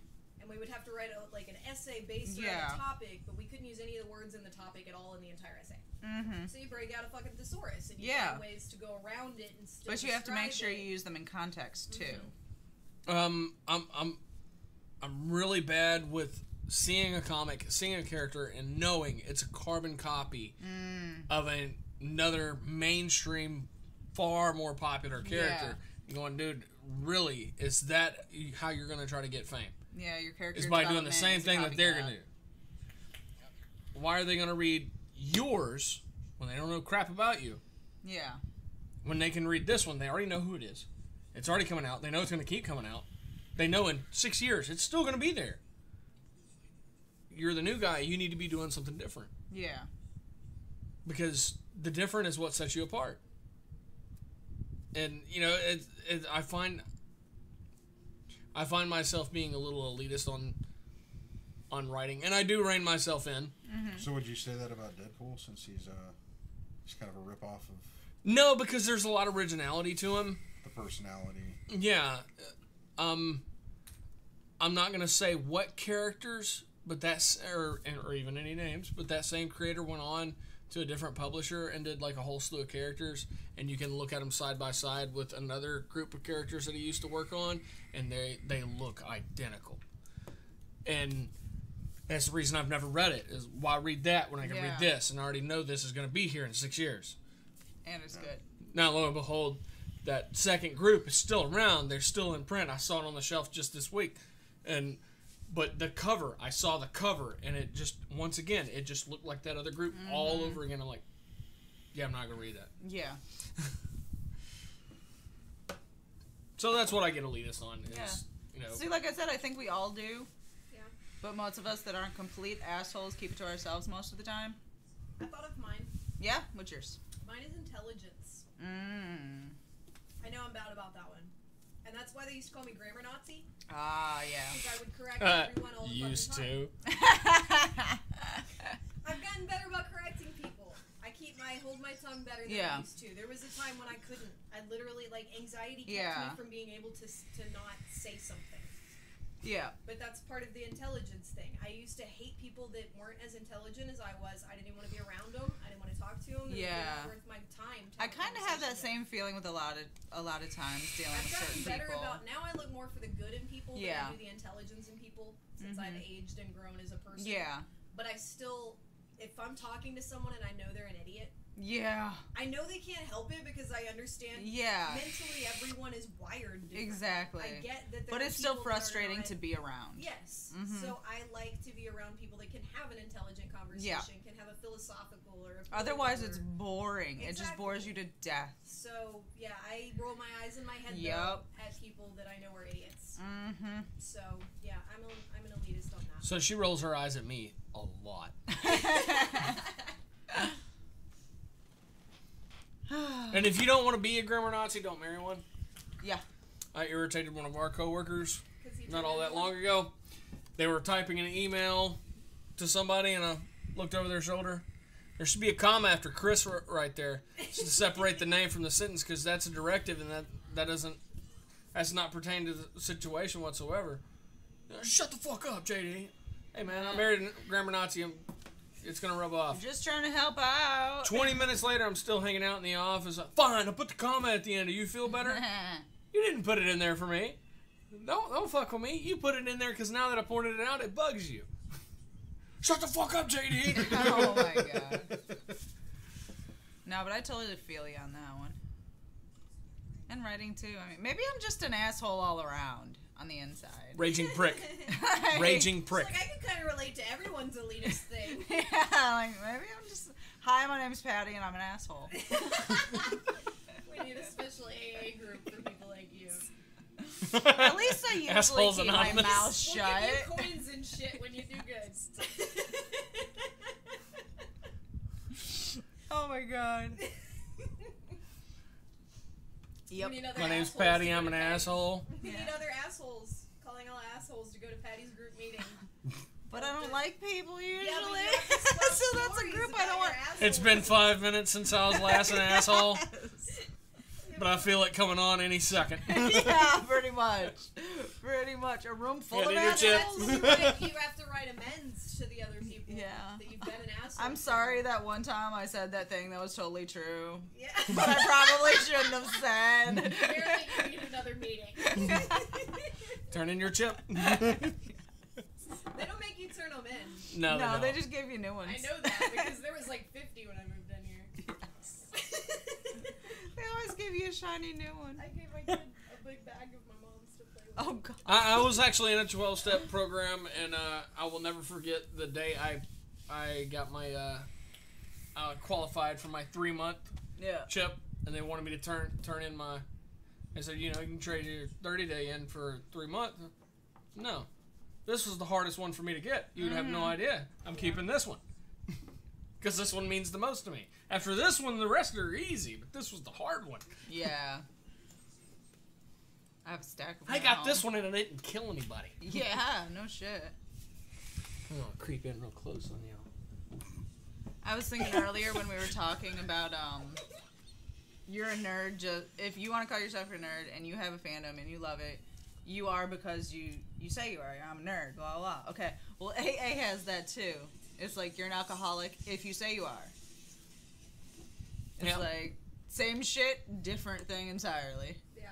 And we would have to write an essay based around a topic, but we couldn't use any of the words in the topic at all in the entire essay. So you break out a fucking thesaurus and you find ways to go around it and still
But you have to make sure
describe
you
it.
use them in context too.
I'm really bad with seeing a comic, seeing a character, and knowing it's a carbon copy of another mainstream, far more popular character. You're going, dude, really? Is that how you're going to try to get fame?
Yeah, your character
Is by doing the
development
same
is a
thing that they're
copycat.
going to do. Why are they going to read yours when they don't know crap about you?
Yeah.
When they can read this one, they already know who it is. It's already coming out. They know it's going to keep coming out. They know in 6 years it's still going to be there. You're the new guy. You need to be doing something different.
Yeah.
Because the different is what sets you apart. And, you know, I find myself being a little elitist on writing. And I do rein myself in.
So would you say that about Deadpool, since he's kind of a ripoff of
No, because there's a lot of originality to him.
the personality?
Yeah. I'm not going to say what characters, but or even any names, but that same creator went on to a different publisher and did like a whole slew of characters, and you can look at them side by side with another group of characters that he used to work on, and they look identical. And that's the reason I've never read it, is why read that when I can read this and I already know this is going to be here in 6 years.
And it's good.
Now, lo and behold, that second group is still around. They're still in print. I saw it on the shelf just this week. But the cover, I saw the cover, and it just, once again, it just looked like that other group all over again. I'm like, yeah, I'm not going to read that.
Yeah.
So that's what I get elitist on. Is, you know,
See, like I said, I think we all do.
Yeah.
But most of us that aren't complete assholes keep it to ourselves most of the time.
I thought of mine.
Yeah? What's yours?
Mine is intelligence. I know I'm bad about that one. And that's why they used to call me Grammar Nazi.
Ah, yeah.
Because I would correct everyone all the
used
fucking
to.
time. I've gotten better about correcting people. tongue better than
Yeah.
I used to. There was a time when I couldn't. I literally, like, anxiety kept
Yeah.
me from being able to not say something.
Yeah.
But that's part of the intelligence thing. I used to hate people that weren't as intelligent as I was. I didn't want to be around them. I didn't want to talk to them. They
Yeah.
weren't worth my time.
I kind of have that same feeling with a lot of times dealing
I've
with
gotten
certain
better
people.
about now. I look more for the good in people
Yeah.
than I do the intelligence in people since I've aged and grown as a person.
Yeah.
But I still, if I'm talking to someone and I know they're an idiot,
Yeah.
I know they can't help it because I understand.
Yeah.
Mentally, everyone is wired differently.
Exactly.
I get that.
But it's still frustrating to be around.
Yes.
Mhm.
So I like to be around people that can have an intelligent conversation, can have a philosophical or a
Otherwise,
political
it's boring. It just
Exactly.
bores you to death.
So yeah, I roll my eyes in my head
Yep.
though at people that I know are idiots.
Mm-hmm.
So yeah, I'm an elitist on that.
So she rolls her eyes at me a lot. And if you don't want to be a grammar Nazi, don't marry one.
Yeah.
I irritated one of our coworkers
'Cause he
not
turned
all that
into
long ago. They were typing an email to somebody, and I looked over their shoulder. There should be a comma after Chris right there to separate the name from the sentence, because that's a directive, and that's not pertaining to the situation whatsoever. Shut the fuck up, JD. Hey man, I married a grammar Nazi. It's gonna rub off.
Just trying to help out.
20 minutes later, I'm still hanging out in the office. Fine, I'll put the comma at the end. Do you feel better? You didn't put it in there for me. Don't fuck with me. You put it in there because now that I pointed it out, it bugs you. Shut the fuck up, JD.
Oh my god. No, but I totally feel you on that one. And writing too. I mean, maybe I'm just an asshole all around on the inside.
Raging prick. Raging prick.
Like I can kind of relate to everyone's elitist thing.
Yeah, like maybe I'm just. Hi, my name's Patty, and I'm an asshole.
We need a special AA group for people like you.
At least I usually
Assholes
keep
Anonymous.
my mouth
We'll
shut.
give you coins and shit when you do good.
Oh my god.
We
Yep.
need other
My name's
assholes
Patty.
to go
I'm
to
an
Patty's-
asshole.
We need
Yeah.
other assholes calling all assholes to go to Patty's group meeting.
But I don't like people usually.
Yeah, but you have to swap
So that's a
stories
group I
about
don't
your
want.
assholes.
It's been 5 minutes since I was last an asshole,
Yes.
but I feel it coming on any second.
Yeah, pretty much. Pretty much. A room full
Yeah,
of
leave your
assholes.
chips.
You have to write amends to the other people.
Yeah.
That you've been an asshole.
I'm
to.
sorry that one time I said that thing that was totally true.
Yeah.
But I probably shouldn't have said.
Apparently you need another meeting.
Turn in your chip.
They don't make you turn them in.
No,
No,
they
they just gave you new ones.
I know that because there was like 50 when I moved in here.
They always give you a shiny new one.
I gave my kid a big bag of my mom's to play with.
Oh god.
I was actually in a 12-step program, and I will never forget the day I got my qualified for my 3-month
Yeah.
chip, and they wanted me to turn in my. I said, you can trade your 30-day in for 3 months. No, this was the hardest one for me to get. You would have no idea. I'm keeping this one because this one means the most to me. After this one, the rest are easy, but this was the hard one.
Yeah. I have a stack of
I
them
got
at
this
home.
one and it didn't kill anybody.
Yeah, no shit.
I'm gonna creep in real close on you.
I was thinking earlier when we were talking about you're a nerd. Just if you want to call yourself a nerd and you have a fandom and you love it, you are because you say you are. I'm a nerd. Blah blah. Okay. Well, AA has that too. It's like you're an alcoholic if you say you are. It's
Yeah.
like same shit, different thing entirely.
Yeah.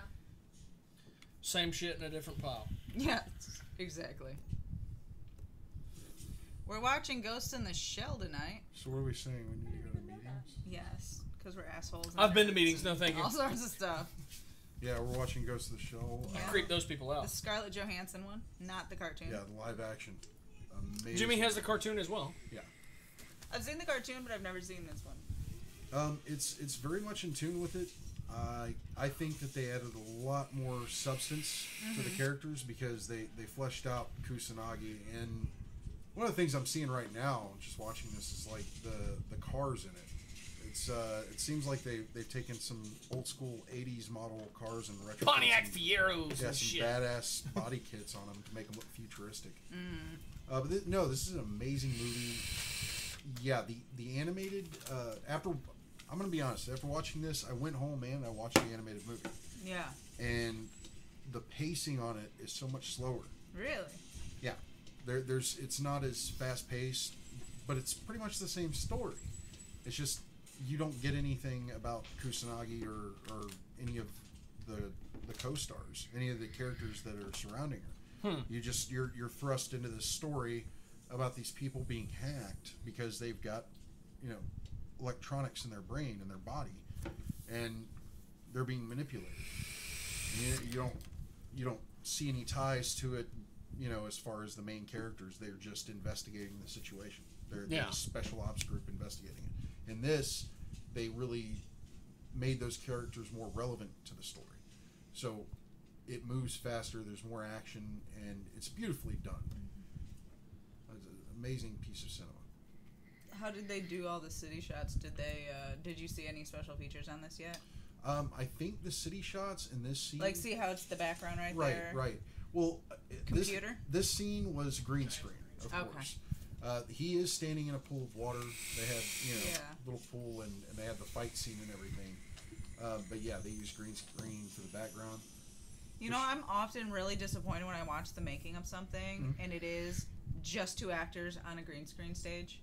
Same shit in a different pile.
Yeah, exactly. We're watching Ghost in the Shell tonight.
So what are we saying? We need to go to meetings?
Yes, because we're assholes. and
I've been to
nerds
meetings, no
and
thank you.
All sorts of stuff.
Yeah, we're watching Ghost of the Shell.
Yeah.
Creep those people out.
The Scarlett Johansson one, not the cartoon.
Yeah, the live action. Amazing.
Jimmy has the cartoon as well.
I've seen the cartoon, but I've never seen this one.
It's very much in tune with it. I think that they added a lot more substance to the characters because they fleshed out Kusanagi, and one of the things I'm seeing right now, just watching this, is like the cars in it. It seems like they've taken some old school '80s model cars and retro
Pontiac Fieros
yeah,
and
some
shit.
badass body kits on them to make them look futuristic. But no, this is an amazing movie. Yeah, the animated after I'm gonna be honest. After watching this, I went home and I watched the animated movie,
Yeah.
and the pacing on it is so much slower.
Really?
Yeah, it's not as fast paced, but it's pretty much the same story. It's just you don't get anything about Kusanagi or any of the co-stars, any of the characters that are surrounding her. You're thrust into this story about these people being hacked because they've got, electronics in their brain and their body, and they're being manipulated. You don't see any ties to it, as far as the main characters. They're just investigating the situation. They're a special ops group investigating it. In this, they really made those characters more relevant to the story. So it moves faster, there's more action, and it's beautifully done. It's an amazing piece of cinema.
How did they do all the city shots? Did you see any special features on this yet?
I think the city shots in this scene...
Like, see how it's the background right there?
Right. Well,
Computer?
This scene was green screen, of course. He is standing in a pool of water. They had, little pool, and they had the fight scene and everything. But yeah, they use green screen for the background.
I'm often really disappointed when I watch the making of something, and it is just 2 actors on a green screen stage.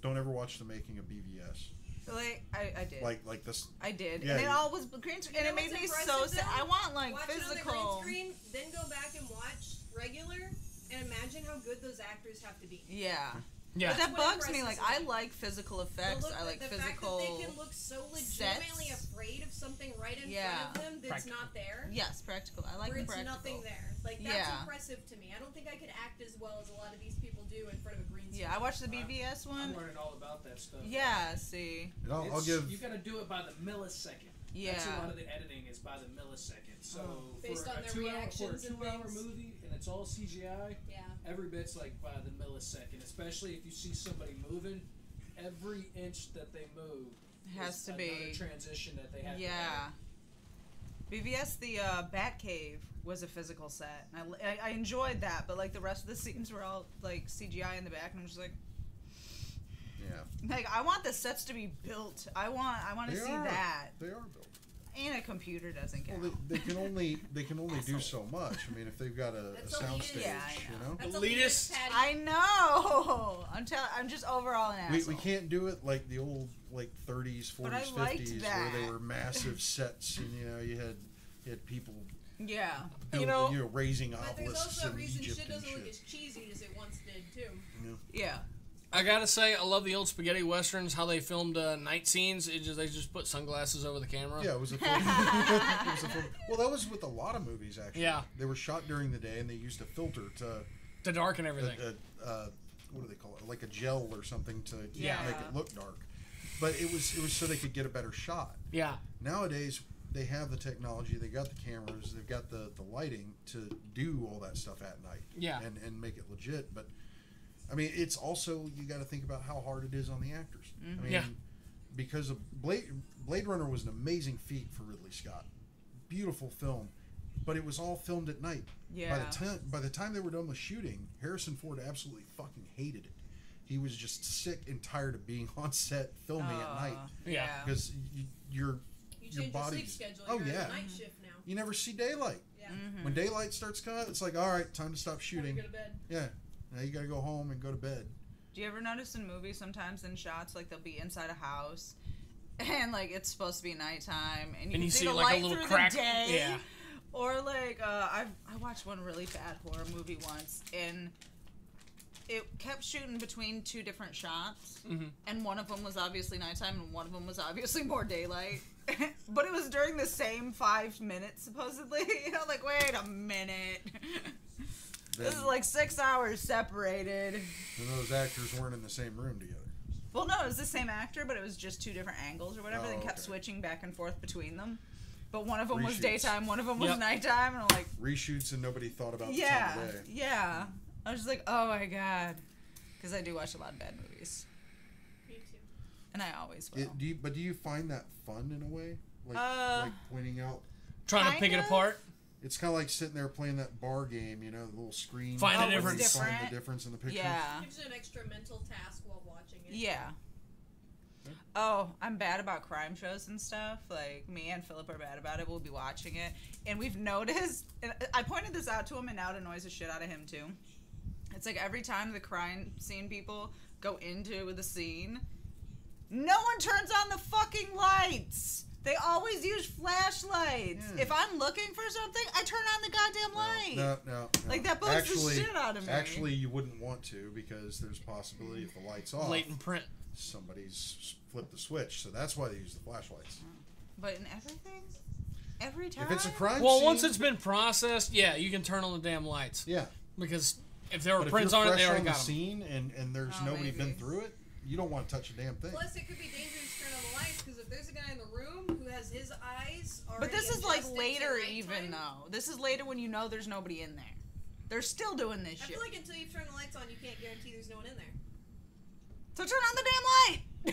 Don't ever watch the making of BVS.
Like, I did.
Like this.
I did.
Yeah,
and it all was green screen, and it made me so sad. I want,
watch
physical.
It on the green screen, then go back and watch regular, and imagine how good those actors have to be.
Yeah.
Yeah.
But that
what
bugs me. Like, I like physical effects. I like
the
physical
fact that they can look so legitimately
sets.
afraid of something right in front of them that's not there.
Yes, practical. I like
where
the
it's
practical.
nothing there. Like, that's impressive to me. I don't think I could act as well as a lot of these people do in front of a green screen.
Yeah, I watched the BVS one.
I'm learning all about that stuff.
Yeah, see.
And I'll give...
You gotta do it by the millisecond.
Yeah.
That's a lot of the editing is by the millisecond. So
based on their
for a
reactions and
2-hour
things.
movie, and it's all CGI, every bit's like by the millisecond. Especially if you see somebody moving, every inch that they move
has to be
another transition that they have.
Yeah. BVS, the Batcave was a physical set. And I enjoyed that, but the rest of the scenes were all CGI in the back, and I'm just like,
yeah.
I want the sets to be built. I want to see that.
They are built.
And a computer doesn't count.
Well, they can only do so much. I mean, if they've got a sound stage,
That's
elitist.
I know. I'm just overall an asshole.
We can't do it like the old 30s, 40s, 50s where they were massive sets, and you had people raising
but
obelisks
there's also a
in
reason
Egypt
shit doesn't
and
look
shit.
as cheesy as it once did too.
Yeah.
I gotta say, I love the old spaghetti westerns. How they filmed night scenes. They just put sunglasses over the camera.
Yeah, it was a film. Well, that was with a lot of movies actually.
Yeah.
They were shot during the day, and they used a filter
to darken everything.
What do they call it? Like a gel or something to make it look dark. But it was so they could get a better shot.
Yeah.
Nowadays, they have the technology. They got the cameras. They've got the lighting to do all that stuff at night.
Yeah.
And make it legit. But I mean, it's also, you got to think about how hard it is on the actors. I mean, because of Blade Runner was an amazing feat for Ridley Scott. Beautiful film, but it was all filmed at night.
Yeah.
By the time they were done with shooting, Harrison Ford absolutely fucking hated it. He was just sick and tired of being on set filming at night.
Yeah.
Because your
change
body.
your sleep schedule.
Oh,
You're
yeah.
on night shift now.
You never see daylight.
Yeah.
When daylight starts coming, it's like, all right, time to stop shooting.
Go to bed.
Yeah. Now you got to go home and go to bed.
Do you ever notice in movies sometimes in shots they'll be inside a house and it's supposed to be nighttime and you can see the light
a little
through
crack.
the day?
Yeah.
Or I watched one really bad horror movie once and it kept shooting between 2 different shots, and one of them was obviously nighttime and one of them was obviously more daylight. But it was during the same 5 minutes supposedly. Wait a minute. This is 6 hours separated.
And those actors weren't in the same room together.
Well, no, it was the same actor, but it was just 2 different angles or whatever. They kept
okay.
switching back and forth between them. But one of them was
Reshoots.
daytime, one of them was nighttime, and I'm like...
Reshoots and nobody thought about the time of day.
Yeah. I was just like, oh my god. Because I do watch a lot of bad movies.
Me too.
And I always will.
Do you find that fun in a way? Like pointing out...
Trying to pick it apart?
It's kind of like sitting there playing that bar game, the little screen.
Find the
where you
difference.
Find the difference in the picture.
Yeah.
Gives you an extra mental task while watching it.
Yeah. Oh, I'm bad about crime shows and stuff. Like, me and Philip are bad about it. We'll be watching it. And we've noticed, and I pointed this out to him, and now it annoys the shit out of him, too. It's like every time the crime scene people go into the scene, no one turns on the fucking lights. They always use flashlights. If I'm looking for something, I turn on the goddamn light.
No.
Like, that bugs the shit out of me.
Actually, you wouldn't want to, because there's a possibility if the light's off,
Blatant print.
somebody's flipped the switch. So that's why they use the flashlights.
But in everything? Every time?
If it's a crime
Well,
scene,
once it's been processed, yeah, you can turn on the damn lights.
yeah.
Because if there were
But
prints
if you're
on it, they
fresh
already
on the
got them.
scene and there's
Oh,
nobody
maybe.
been through it, you don't want to touch a damn thing.
Plus, it could be dangerous to turn on the lights because if there's a guy in the room who has his eyes already
But this is like
adjusted to
later
nighttime,
even though. This is later when you know there's nobody in there. They're still doing this
I
shit.
feel like until you turn the lights on, you can't guarantee there's no one in there.
So turn on the damn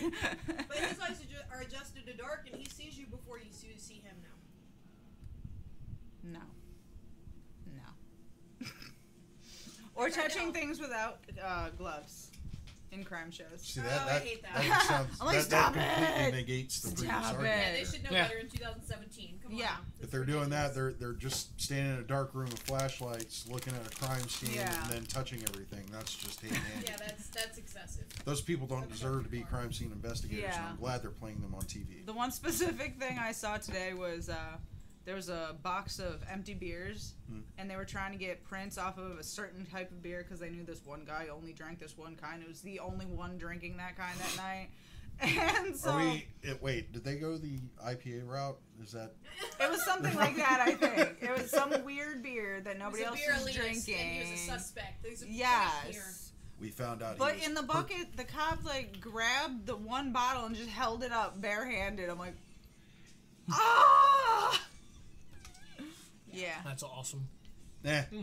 light!
But his eyes are adjusted to dark, and he sees you before you see him now.
No. Or
Try
touching
now.
things without gloves in crime shows.
See
Oh,
that
I hate that.
that sounds
I'm like,
that
stop
completely
it!
negates the previous
Stop
argument.
Yeah,
it.
they should know
Yeah.
better in 2017. Come on.
Yeah.
now.
If
That's
they're doing that,
ridiculous.
they're just standing in a dark room with flashlights, looking at a crime scene,
Yeah.
and then touching everything. That's just hand-handed.
Yeah, that's excessive.
Those people don't
That's
deserve to be
too far.
crime scene investigators, and
Yeah.
I'm glad they're playing them on TV.
The one specific thing I saw today was there was a box of empty beers, and they were trying to get prints off of a certain type of beer because they knew this one guy only drank this one kind. It was the only one drinking that kind that night. And so
Wait, did they go the IPA route? Is that
it was something like that, I think. It was some weird beer that nobody
He's a
else
beer
was
elitist,
drinking.
and he was a suspect. There's a point here.
Yes.
we found out?
But
he was
in the bucket, the cop like grabbed the one bottle and just held it up barehanded. I'm like, ah! Yeah.
That's awesome.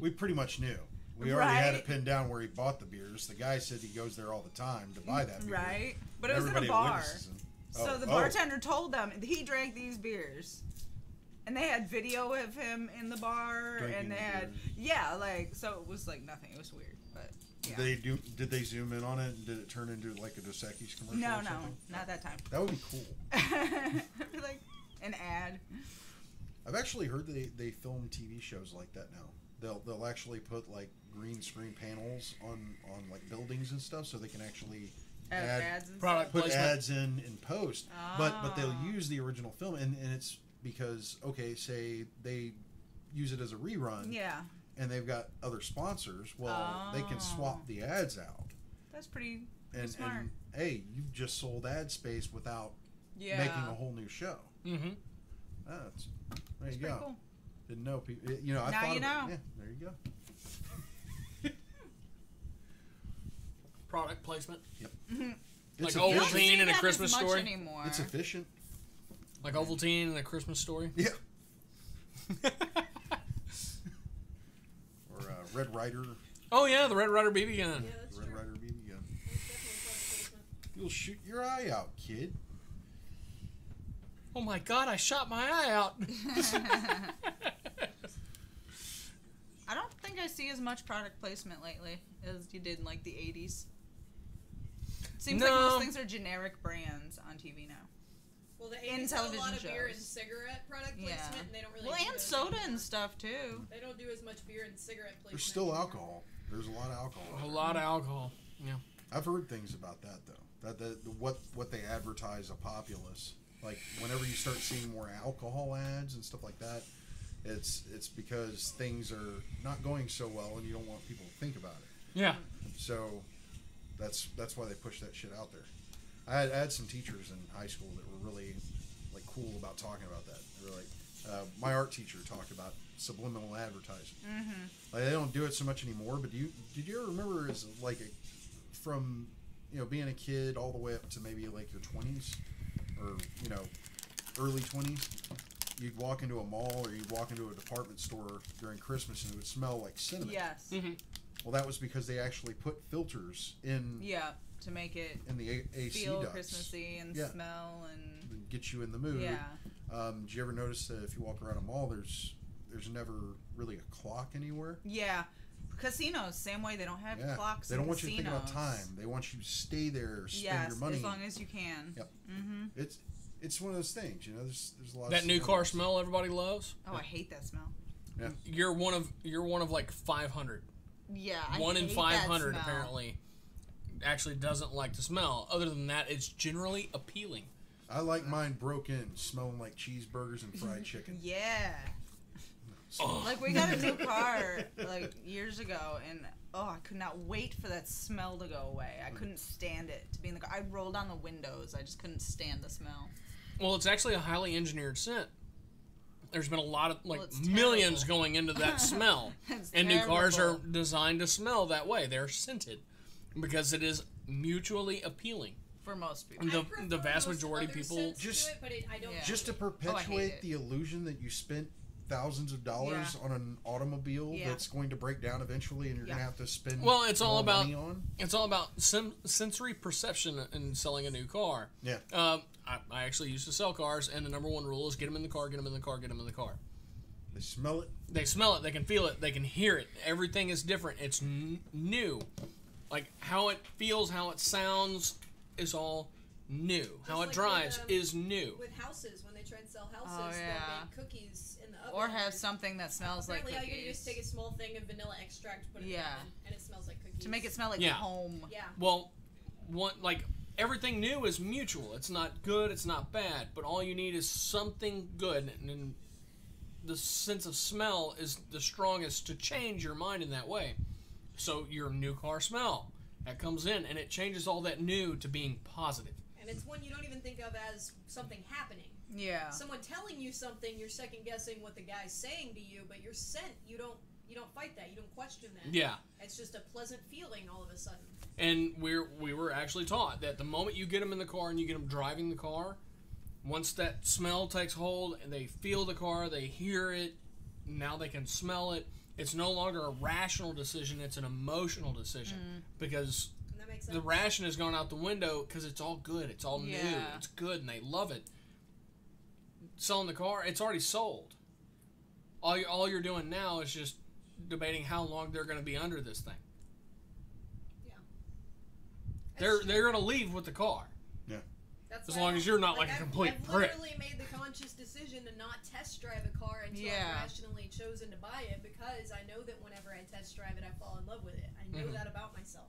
We pretty much knew. We already had
Right.
it pinned down where he bought the beers. The guy said he goes there all the time to buy that beer.
Right? But it was in a
Everybody
bar.
witnesses him.
So the bartender told them he drank these beers. And they had video of him in the bar,
Drinking
and they
the
had
beers.
like so it was like nothing. It was weird, but yeah.
Did they zoom in on it? And did it turn into like a Dos Equis commercial?
No,
or
no,
something?
not that time.
That would be cool.
Like an ad.
I've actually heard that they film TV shows like that now. They'll actually put like green screen panels on like buildings and stuff, so they can actually
Ads and
Product
stuff.
put
placement.
ads in post. But they'll
Ah.
use the original film, and it's because say they use it as a rerun,
Yeah,
and they've got other sponsors. Well, they can swap the ads out,
that's pretty
and
smart.
hey, you've just sold ad space without
Yeah.
making a whole new show.
Mm-hmm.
There
That's
you
pretty
go.
cool.
Didn't know people. I
Now
thought
you
of
know.
It. Yeah, there you go.
Product placement.
It's
Like
You don't
efficient.
Ovaltine
see
in a
that as
Christmas
much
Story?
anymore.
It's efficient.
Like Ovaltine in A Christmas Story.
Yeah. Or Red Ryder.
Oh yeah, the Red Ryder BB gun.
Yeah, that's
Red
true.
Ryder BB gun.
That's definitely product placement.
You'll shoot your eye out, kid.
Oh my God, I shot my eye out.
I don't think I see as much product placement lately as you did in like the 80s. Seems like
No.
most things are generic brands on TV now.
Well, the
In
80s had a lot
television
of beer and
shows.
cigarette product
Yeah.
placement, and they don't really
Well,
do
and
those
soda
anymore.
and stuff too.
They don't do as much beer and cigarette placement.
There's still
anymore.
alcohol. There's a lot of alcohol.
A lot of alcohol. Yeah.
I've heard things about that though. What they advertise a populace. Like whenever you start seeing more alcohol ads and stuff like that, it's because things are not going so well and you don't want people to think about it.
Yeah.
So that's why they push that shit out there. I had some teachers in high school that were really like cool about talking about that. They were like, my art teacher talked about subliminal advertising.
Mm-hmm.
Like they don't do it so much anymore. But did you ever remember as like from being a kid all the way up to maybe like your 20s or early 20s? You'd walk into a mall or you'd walk into a department store during Christmas and it would smell like cinnamon.
Yes.
Mm-hmm.
Well, that was because they actually put filters in
Yeah, to make it
in the AC
feel
ducts
Christmassy and
Yeah.
smell and
and get you in the mood.
yeah.
Did you ever notice that if you walk around a mall, there's never really a clock anywhere?
Yeah. Casinos, same way. They don't have
Yeah.
clocks.
They don't
in
want you to think about
casinos.
time. They want you to stay there, spend
Yes,
your money.
as long as you can.
Yep.
Mm-hmm.
It's one of those things, you know. There's a lot.
That
of
new car smell everybody loves.
Oh, I hate that smell.
Yeah.
You're one of like 500.
Yeah,
One in
hate
500
that smell.
apparently actually doesn't like the smell. Other than that, it's generally appealing.
I like mine broke in, smelling like cheeseburgers and fried chicken.
Yeah.
Oh.
Like we got a new car like years ago, and I could not wait for that smell to go away. I couldn't stand it to be in the car. I rolled down the windows. I just couldn't stand the smell.
Well, it's actually a highly engineered scent. There's been a lot of
Well, it's
millions
terrible.
going into that smell,
It's
and new cars are
terrible.
designed to smell that way. They're scented because it is mutually appealing.
For most people.
The-
I prefer
the vast
most
majority
other
people
scents
just-
to it, but I don't.
Yeah.
Just to
it.
perpetuate the illusion that you spent thousands of dollars on an automobile
Yeah.
that's going to break down eventually, and you're
Yeah.
going to have to spend.
Well, it's all
more
about
money on.
it's all about sensory perception in selling a new car.
Yeah.
I actually used to sell cars, and the number one rule is get them in the car, get them in the car, get them in the car.
They smell it.
They smell it, they can feel it, they can hear it. Everything is different. It's new. Like how it feels, how it sounds is all new. How it
like
drives
with,
is new.
With houses, when they try and sell houses,
Oh, yeah.
they'll bake cookies in the oven.
Or have
and
something that smells like
apparently all you
cookies.
do is take a small thing of vanilla extract, put it in the
Yeah.
oven, and it smells like cookies.
To make it smell like
Yeah.
home.
Yeah.
Well, everything new is mutual. It's not good, it's not bad, but all you need is something good, and the sense of smell is the strongest to change your mind in that way. So your new car smell that comes in, and it changes all that new to being positive.
And it's one you don't even think of as something happening.
Yeah.
Someone telling you something, you're second guessing what the guy's saying to you, but your scent, you don't fight that. You don't question that.
Yeah.
It's just a pleasant feeling all of a sudden.
And we were actually taught that the moment you get them in the car and you get them driving the car, once that smell takes hold and they feel the car, they hear it, now they can smell it. It's no longer a rational decision; it's an emotional decision because
And that makes sense.
the ration has gone out the window because it's all good, it's all new,
Yeah.
it's good, and they love it. Selling the car, it's already sold. All you're doing now is just debating how long they're going to be under this thing. They're going to leave with the car.
That's
As
why
long as you're not like a complete
I've
prick.
literally made the conscious decision to not test drive a car until
Yeah.
I've rationally chosen to buy it, because I know that whenever I test drive it, I fall in love with it. I know
Mhm.
that about myself.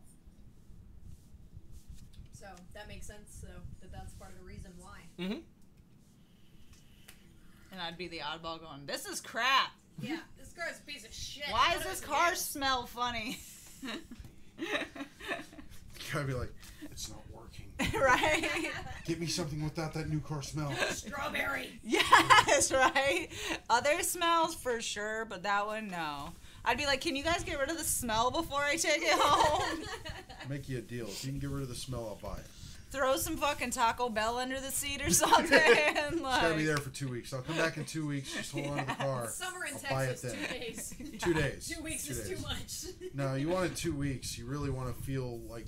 So that makes sense. So that's part of the reason why.
Mm-hmm.
And I'd be the oddball going, this is crap.
Yeah, this car's a piece of shit.
Why
I
does
thought it
this
was
car
new.
smell funny?
You gotta be like, it's not working.
Right?
Get me something without that new car smell.
Strawberry.
Yes, right? Other smells for sure, but that one, no. I'd be like, can you guys get rid of the smell before I take it home?
Make you a deal. If you can get rid of the smell, I'll buy it.
Throw some fucking Taco Bell under the seat or something.
It's
Like,
gotta be there for 2 weeks. I'll come back in 2 weeks. Just hold on to the car.
Summer in
I'll buy it
Texas,
then.
2 days.
2 days.
2 weeks
2
is
days.
too much.
No, you want it 2 weeks. You really want to feel like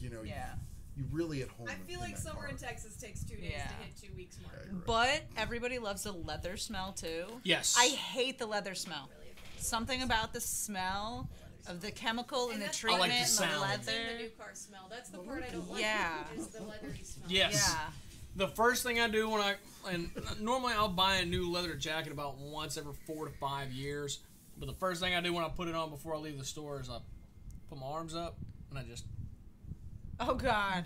you know,
Yeah.
you really at home.
I feel
in
like
that
summer
car.
in Texas takes 2 days
Yeah.
to hit 2 weeks mark.
Yeah, you're right.
But everybody loves the leather smell too.
Yes.
I hate the leather smell.
Really offensive.
Something about the smell of the chemical and the
that's
treatment
I like the
and the
sound.
It's in
leather.
the new car smell. That's the part I don't like.
Yeah.
Is the leathery smell.
Yes.
Yeah.
The first thing I do and normally I'll buy a new leather jacket about once every 4 to 5 years. But the first thing I do when I put it on before I leave the store is I put my arms up and I just.
Oh God.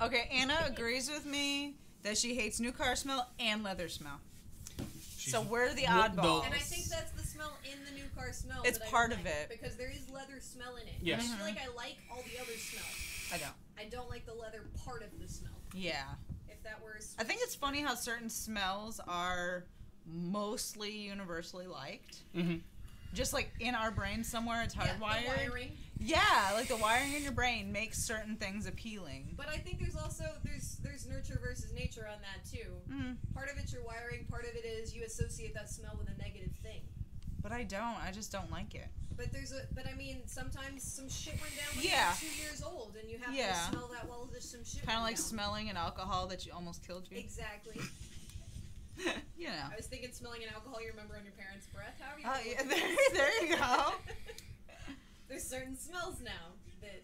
Okay, Anna agrees with me that she hates new car smell and leather smell. So we're the oddballs.
And I think that's the smell in the new car smell.
It's
that I
part
don't
of
like,
it.
because there is leather smell in it.
Yes.
And I feel like I like all the other smell.
I don't.
I don't like the leather part of the smell.
Yeah.
If that were.
I think it's funny how certain smells are mostly universally liked.
Mm-hmm.
Just like in our brain somewhere, it's
Yeah, the
hardwired.
wiring.
Yeah, like the wiring in your brain makes certain things appealing.
But I think there's also there's nurture versus nature on that too.
Mm,
Part of it's your wiring. Part of it is you associate that smell with a negative thing.
but I don't. I just don't like it.
But I mean, sometimes some shit went down when
Yeah.
you're 2 years old, and you happen
Yeah.
to smell that well. There's some shit.
Kind of
went
like
down.
smelling an alcohol that you almost killed you.
Exactly.
You know.
I was thinking smelling an alcohol you remember on your parents' breath. How are you?
Oh, yeah, there you go.
There's certain smells now that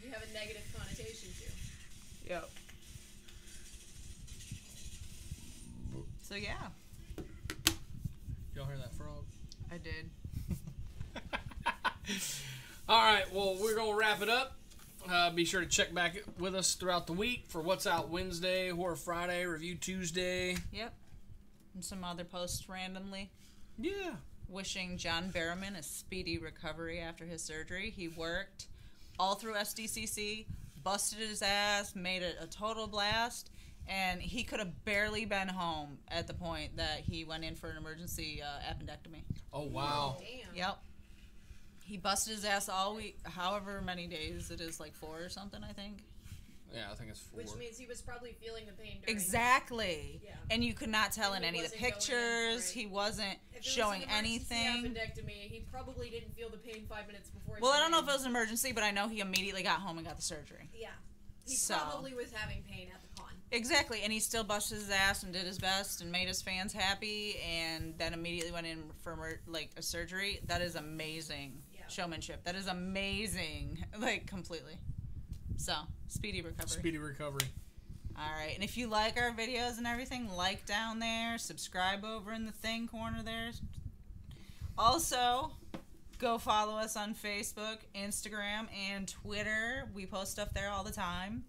you have a negative connotation to.
Yep. So yeah,
Y'all hear that frog?
I did.
All right, well, we're going to wrap it up. Be sure to check back with us throughout the week for What's Out Wednesday, Horror Friday, Review Tuesday.
Yep. And some other posts randomly.
Yeah.
Wishing John Barrowman a speedy recovery after his surgery. He worked all through SDCC, busted his ass, made it a total blast, and he could have barely been home at the point that he went in for an emergency appendectomy.
Oh, wow.
Damn.
Yep. He busted his ass all week, however many days it is, like 4 or something, I think.
Yeah, I think it's 4.
Which means he was probably feeling the pain during
Exactly.
Yeah.
And you could not tell in
And he
any of the
wasn't going in for
pictures.
it.
He wasn't
If it
showing
was an emergency
anything.
appendectomy, he probably didn't feel the pain 5 minutes before.
Well, I don't know if it was an emergency, but I know he immediately got home and got the surgery.
Yeah. He
So-
probably was having pain at the con.
Exactly, and he still busted his ass and did his best and made his fans happy, and then immediately went in for a surgery. That is amazing showmanship. That is amazing, like completely. So speedy recovery.
Speedy recovery.
All right, and if you like our videos and everything, like down there, subscribe over in the thing corner there. Also, go follow us on Facebook, Instagram, and Twitter. We post stuff there all the time.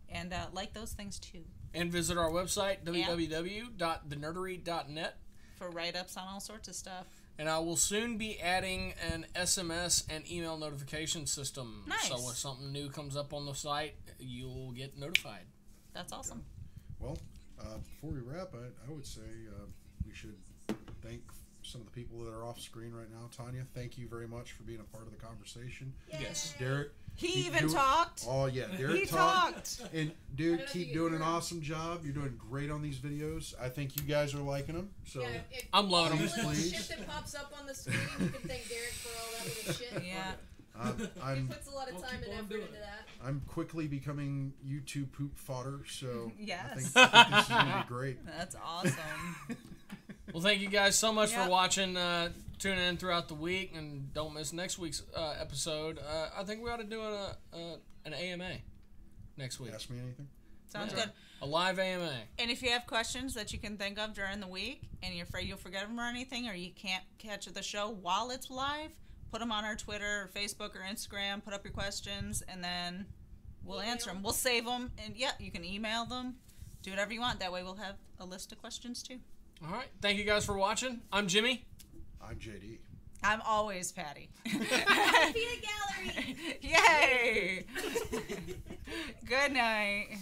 And like those things too.
And visit our website, www.thenerdery.net.
For write-ups on all sorts of stuff.
And I will soon be adding an SMS and email notification system.
Nice.
So if something new comes up on the site, you'll get notified.
That's awesome.
Well, before we wrap, I would say we should thank some of the people that are off screen right now. Tanya, thank you very much for being a part of the conversation.
Yes.
Derek.
He even talked.
Oh, yeah. Derek
He
talked. And,
I
dude,
don't
keep
think
doing
you
an
heard.
awesome job. You're doing great on these videos. I think you guys are liking them. So,
Yeah, if
I'm loving
all
them.
the little
Please.
shit that pops up on the screen, you can thank Derek for all that little shit.
Yeah.
He
I'm
puts a lot of
Well,
time
keep
and
on
effort
doing
into
it.
that.
I'm quickly becoming YouTube poop fodder. So,
Yes.
I think this is going to be great.
That's awesome.
Well, thank you guys so much
Yep.
for watching. Tune in throughout the week, and don't miss next week's episode. I think we ought to do an AMA next week.
Ask me anything.
Sounds
Yeah.
good.
A live AMA.
And if you have questions that you can think of during the week and you're afraid you'll forget them or anything, or you can't catch the show while it's live, put them on our Twitter or Facebook or Instagram. Put up your questions, and then we'll answer them. We'll save them, and yeah, you can email them. Do whatever you want. That way we'll have a list of questions too.
All right. Thank you guys for watching. I'm Jimmy.
I'm JD.
I'm always Patty.
Peanut gallery!
Yay! Good night.